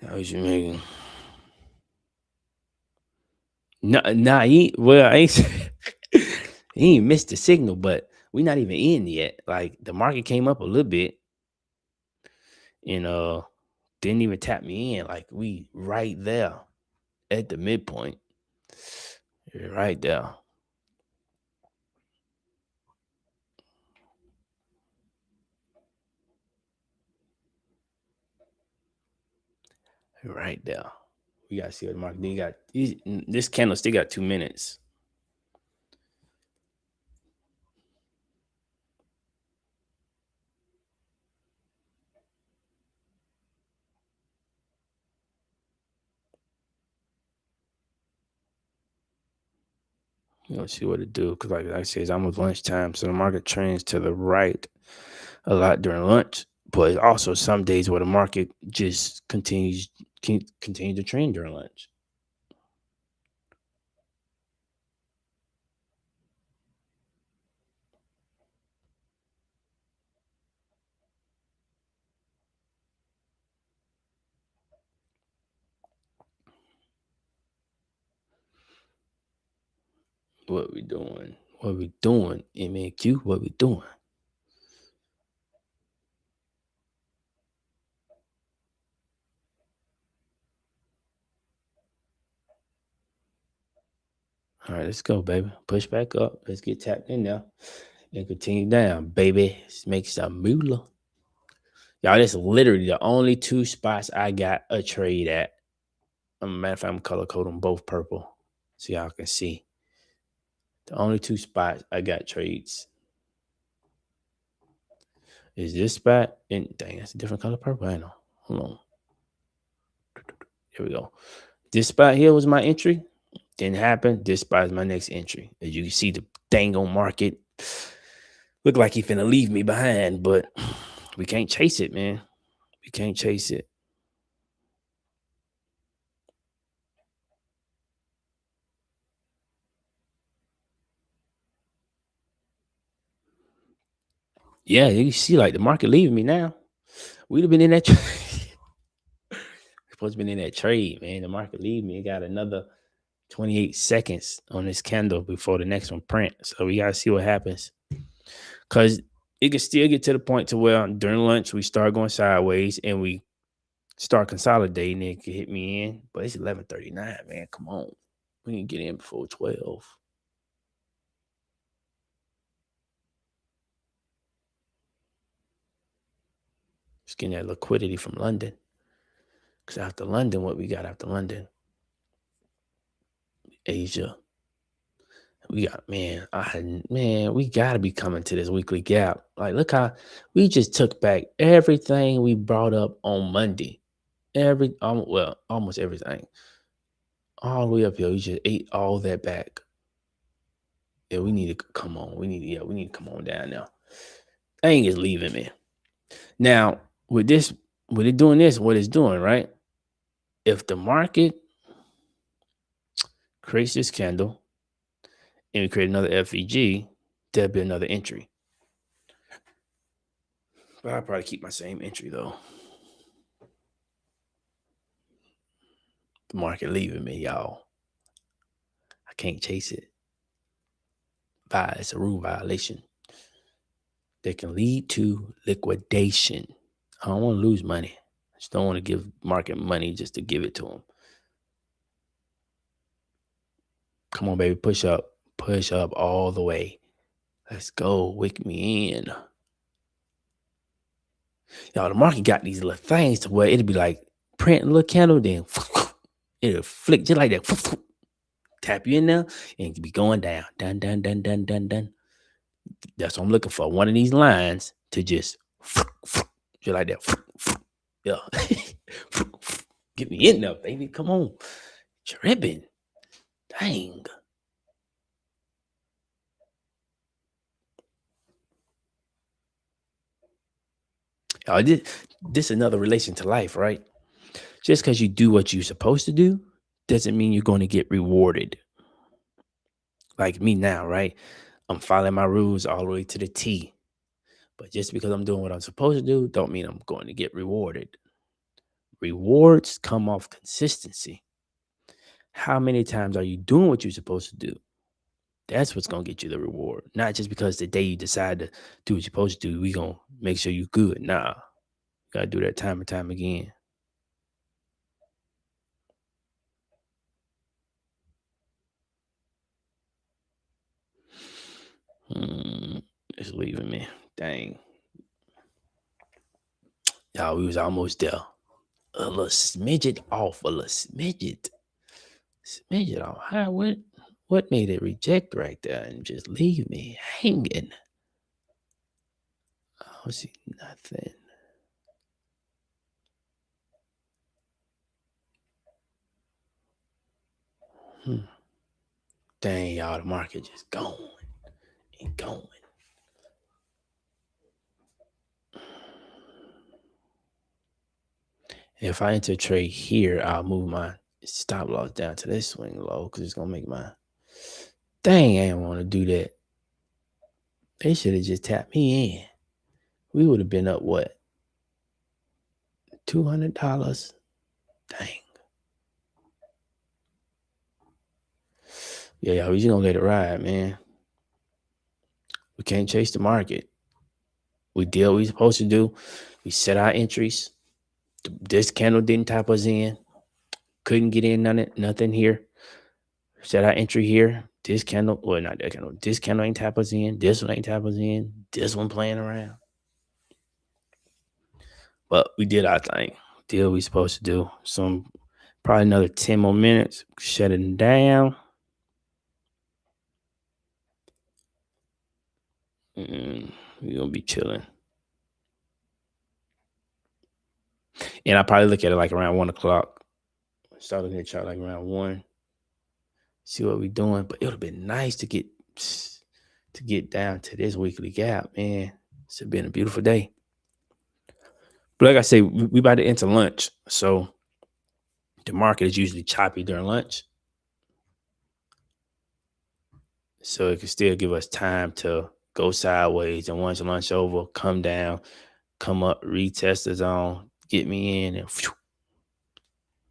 [SPEAKER 1] How was you making? No, nah, he ain't, well, I ain't, he ain't missed the signal, but we not even in yet. Like the market came up a little bit and didn't even tap me in. Like we right there at the midpoint. Right there. Right there. We gotta see what the market. This candle still got 2 minutes. Let's see what it do. Cause like I said, it's almost lunchtime, so the market trends to the right a lot during lunch. But also some days where the market just continue to trend during lunch. What we doing? What we doing? MNQ, what we doing? All right, let's go, baby. Push back up. Let's get tapped in now and continue down, baby. Let's make some moolah. Y'all, that's literally the only two spots I got a trade at. Matter of fact, I'm color code them both purple so y'all can see. The only two spots I got trades is this spot and dang, that's a different color purple. I know. Hold on. Here we go. This spot here was my entry. Didn't happen. This spot is my next entry. As you can see, the dang on market look like he finna leave me behind, but we can't chase it, man. We can't chase it. Yeah, you see, like the market leaving me now. We'd have been in that. Supposed to been in that trade, man. The market leave me. It got another 28 seconds on this candle before the next one print. So we gotta see what happens. Cause it can still get to the point to where during lunch we start going sideways and we start consolidating. It can hit me in, but it's 11:39, man. Come on, we need to get in before 12. Just getting that liquidity from London. Cause after London, what we got after London? Asia. We got man, we gotta be coming to this weekly gap. Like, look how we just took back everything we brought up on Monday. Almost everything. All the way up here. We just ate all that back. Yeah, we need to come on. We need to come on down now. Thing is leaving me. Now, with it doing this, what it's doing, right? If the market creates this candle and we create another FEG, there'll be another entry. But I'll probably keep my same entry though. The market leaving me, y'all. I can't chase it. It's a rule violation that can lead to liquidation. I don't want to lose money. I just don't want to give market money just to give it to them. Come on, baby, push up all the way. Let's go, wick me in. Y'all, the market got these little things to where it'll be like print a little candle, then it'll flick just like that. Tap you in there and be going down. Dun. That's what I'm looking for. One of these lines to just you like that. Yeah. Get me in there, baby. Come on. Tripping. Dang. Oh, this another relation to life, right? Just because you do what you're supposed to do doesn't mean you're going to get rewarded. Like me now, right? I'm following my rules all the way to the T. But just because I'm doing what I'm supposed to do, don't mean I'm going to get rewarded. Rewards come off consistency. How many times are you doing what you're supposed to do? That's what's gonna get you the reward. Not just because the day you decide to do what you're supposed to do, we gonna make sure you good. Nah, you gotta do that time and time again. It's leaving me. Dang. Y'all, we was almost there. A little smidget off. A little smidget. Smidget off. How what made it reject right there and just leave me hanging? Oh, see nothing. Hmm. Dang, y'all, the market just going and going. And if I enter a trade here, I'll move my stop loss down to this swing low because it's gonna make my dang. I didn't want to do that. They should have just tapped me in. We would have been up what $200. Dang. Yeah, we just gonna let it ride, man. We can't chase the market. We did what we supposed to do. We set our entries. This candle didn't tap us in. Couldn't get in nothing here. Set our entry here. This candle, well, not that candle. This candle ain't tap us in. This one ain't tap us in. This one playing around. But we did our thing. Did what we supposed to do. So probably another 10 more minutes. Shut it down. We're gonna be chilling. And I probably look at it like around 1 o'clock. Start looking at the chart like around 1. See what we're doing. But it would have been nice to get down to this weekly gap, man. It's been a beautiful day. But like I say, we about to enter lunch. So the market is usually choppy during lunch. So it can still give us time to go sideways. And once lunch over, come down, come up, retest the zone, get me in, and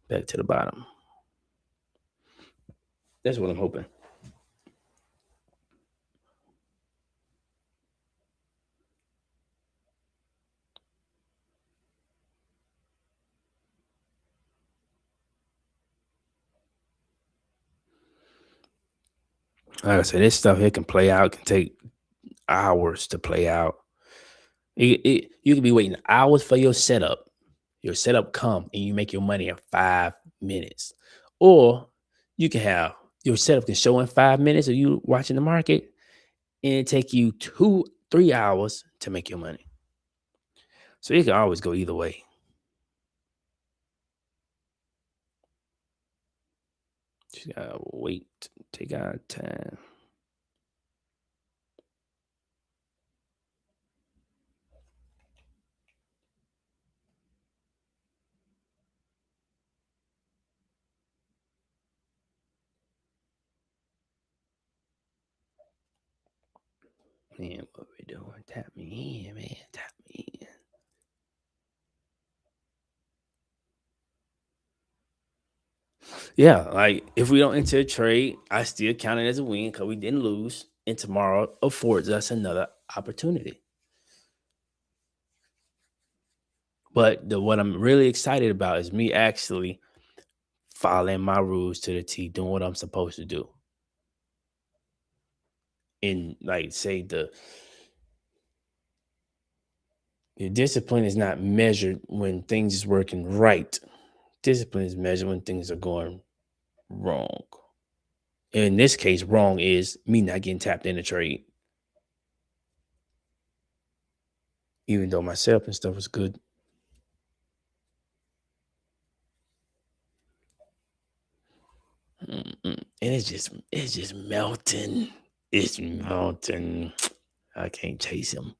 [SPEAKER 1] back to the bottom. That's what I'm hoping. Like I said, this stuff here can play out. It can take hours to play out. You can be waiting hours for your setup. Your setup come and you make your money in 5 minutes. Or you can have your setup can show in 5 minutes of you watching the market and it take you 2-3 hours to make your money. So you can always go either way. Just gotta wait, take our time. Man, what we doing? Tap me in, man. Tap me in. Yeah, like if we don't enter a trade, I still count it as a win because we didn't lose. And tomorrow affords us another opportunity. But what I'm really excited about is me actually following my rules to the T, doing what I'm supposed to do. And like say the discipline is not measured when things is working right. Discipline is measured when things are going wrong. In this case, wrong is me not getting tapped in a trade. even though my setup and stuff was good. And it's just melting. It's melting. I can't chase him.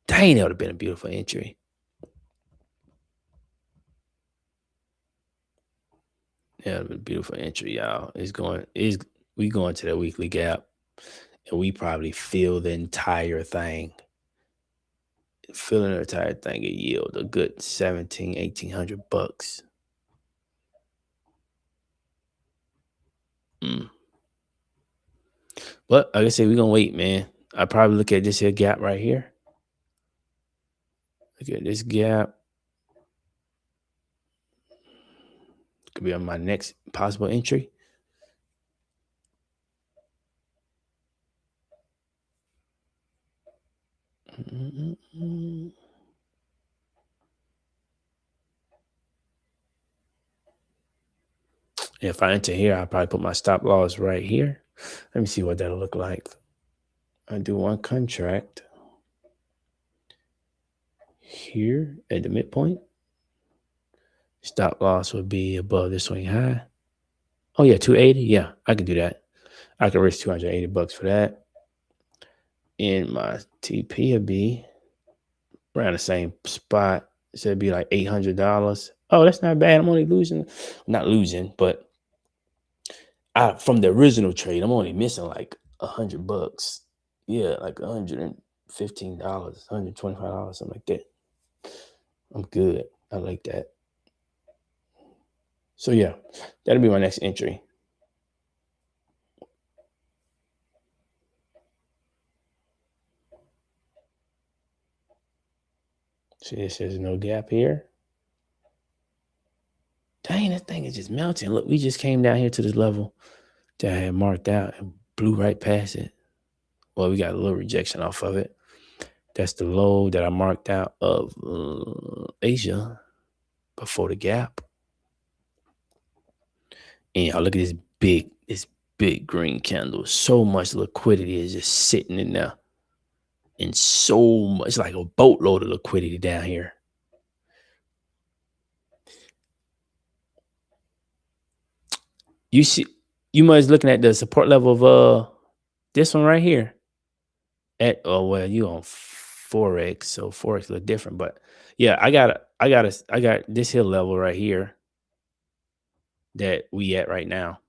[SPEAKER 1] Dang, that would have been a beautiful entry. Yeah, it would have been a beautiful entry, y'all. We going to the weekly gap, and we probably fill the entire thing. Filling the entire thing will yield a good 1,800 bucks. Mm. But like I said, we're gonna wait, man. I probably look at this here gap right here. Look at this gap. Could be on my next possible entry. If I enter here, I'll probably put my stop loss right here. Let me see what that'll look like. I do one contract here at the midpoint. Stop loss would be above the swing high. Oh yeah, 280. Yeah, I can do that. I can risk 280 bucks for that. And my TP would be around the same spot. So it'd be like $800. Oh, that's not bad. I'm only losing, not losing, but from the original trade, I'm only missing like $100. Yeah, like $115, $125, something like that. I'm good. I like that. So yeah, that'll be my next entry. See, it says no gap here. Dang, that thing is just melting. Look, we just came down here to this level that I had marked out and blew right past it. Well, we got a little rejection off of it. That's the low that I marked out of Asia before the gap. And y'all look at this big green candle. So much liquidity is just sitting in there. And so much, like a boatload of liquidity down here. You see, you must looking at the support level of this one right here. Well, you on Forex, so Forex look different, but yeah, I got this hill level right here that we at right now.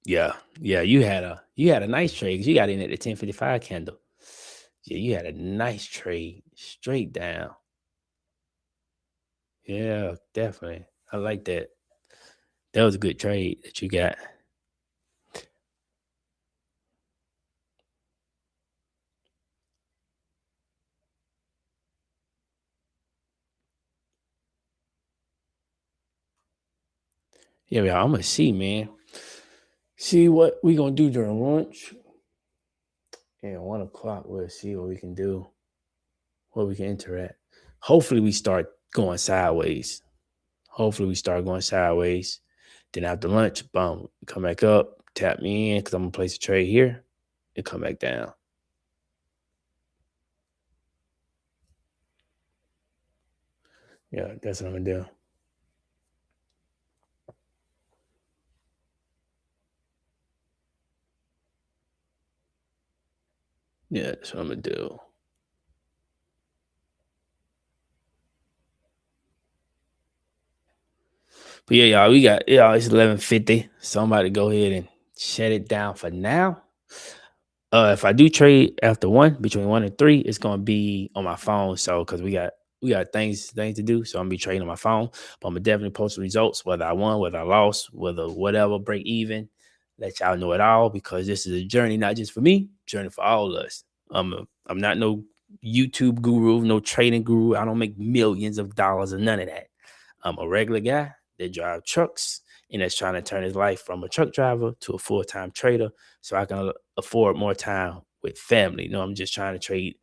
[SPEAKER 1] Yeah, you had a nice trade because you got in at the 1055 candle. Yeah, you had a nice trade straight down. Yeah, definitely. I like that. That was a good trade that you got. Yeah, I'm gonna see, man. See what we gonna do during lunch. And 1 o'clock, we'll see what we can do, what we can interact. Hopefully, we start going sideways. Then after lunch, boom, come back up, tap me in because I'm gonna place a trade here and come back down. Yeah, that's what I'm gonna do. Yeah, that's what I'm gonna do. But yeah, y'all, it's 11:50. Somebody go ahead and shut it down for now. If I do trade after between 1 and 3, it's gonna be on my phone. So because we got things to do, so I'm gonna be trading on my phone. But I'm gonna definitely post the results, whether I won, whether I lost, whether whatever, break even. Let y'all know it all because this is a journey, not just for me, journey for all of us. I'm not no YouTube guru, no trading guru. I don't make millions of dollars or none of that. I'm a regular guy that drive trucks and that's trying to turn his life from a truck driver to a full-time trader so I can afford more time with family. I'm just trying to trade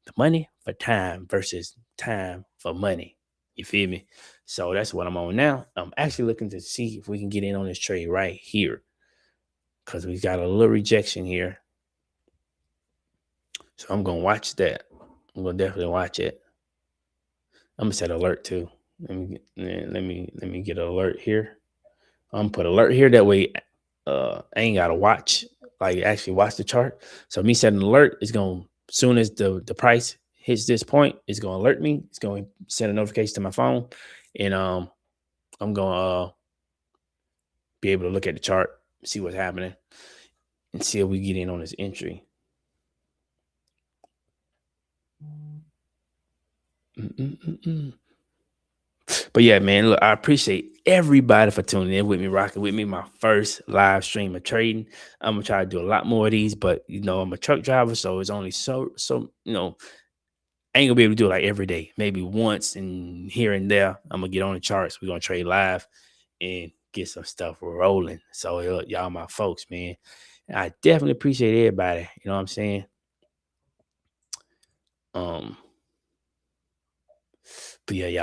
[SPEAKER 1] the money for time versus time for money. You feel me? So that's what I'm on now. I'm actually looking to see if we can get in on this trade right here because we got a little rejection here. So I'm gonna watch that. I'm gonna definitely watch it. I'm gonna set alert too. Let me get an alert here. I'm gonna put alert here. That way, I ain't gotta watch like actually watch the chart. So me setting alert is gonna soon as the price hits this point, it's gonna alert me. It's gonna send a notification to my phone, and I'm gonna be able to look at the chart, see what's happening, and see if we get in on this entry. Mm-mm-mm-mm. But yeah, man, look, I appreciate everybody for tuning in with me, rocking with me. My first live stream of trading. I'm gonna try to do a lot more of these, but I'm a truck driver, so it's only so I ain't gonna be able to do it like every day. Maybe once and here and there. I'm gonna get on the charts. We're gonna trade live and get some stuff rolling. So y'all my folks, man. I definitely appreciate everybody. You know what I'm saying? Um, but yeah, y'all.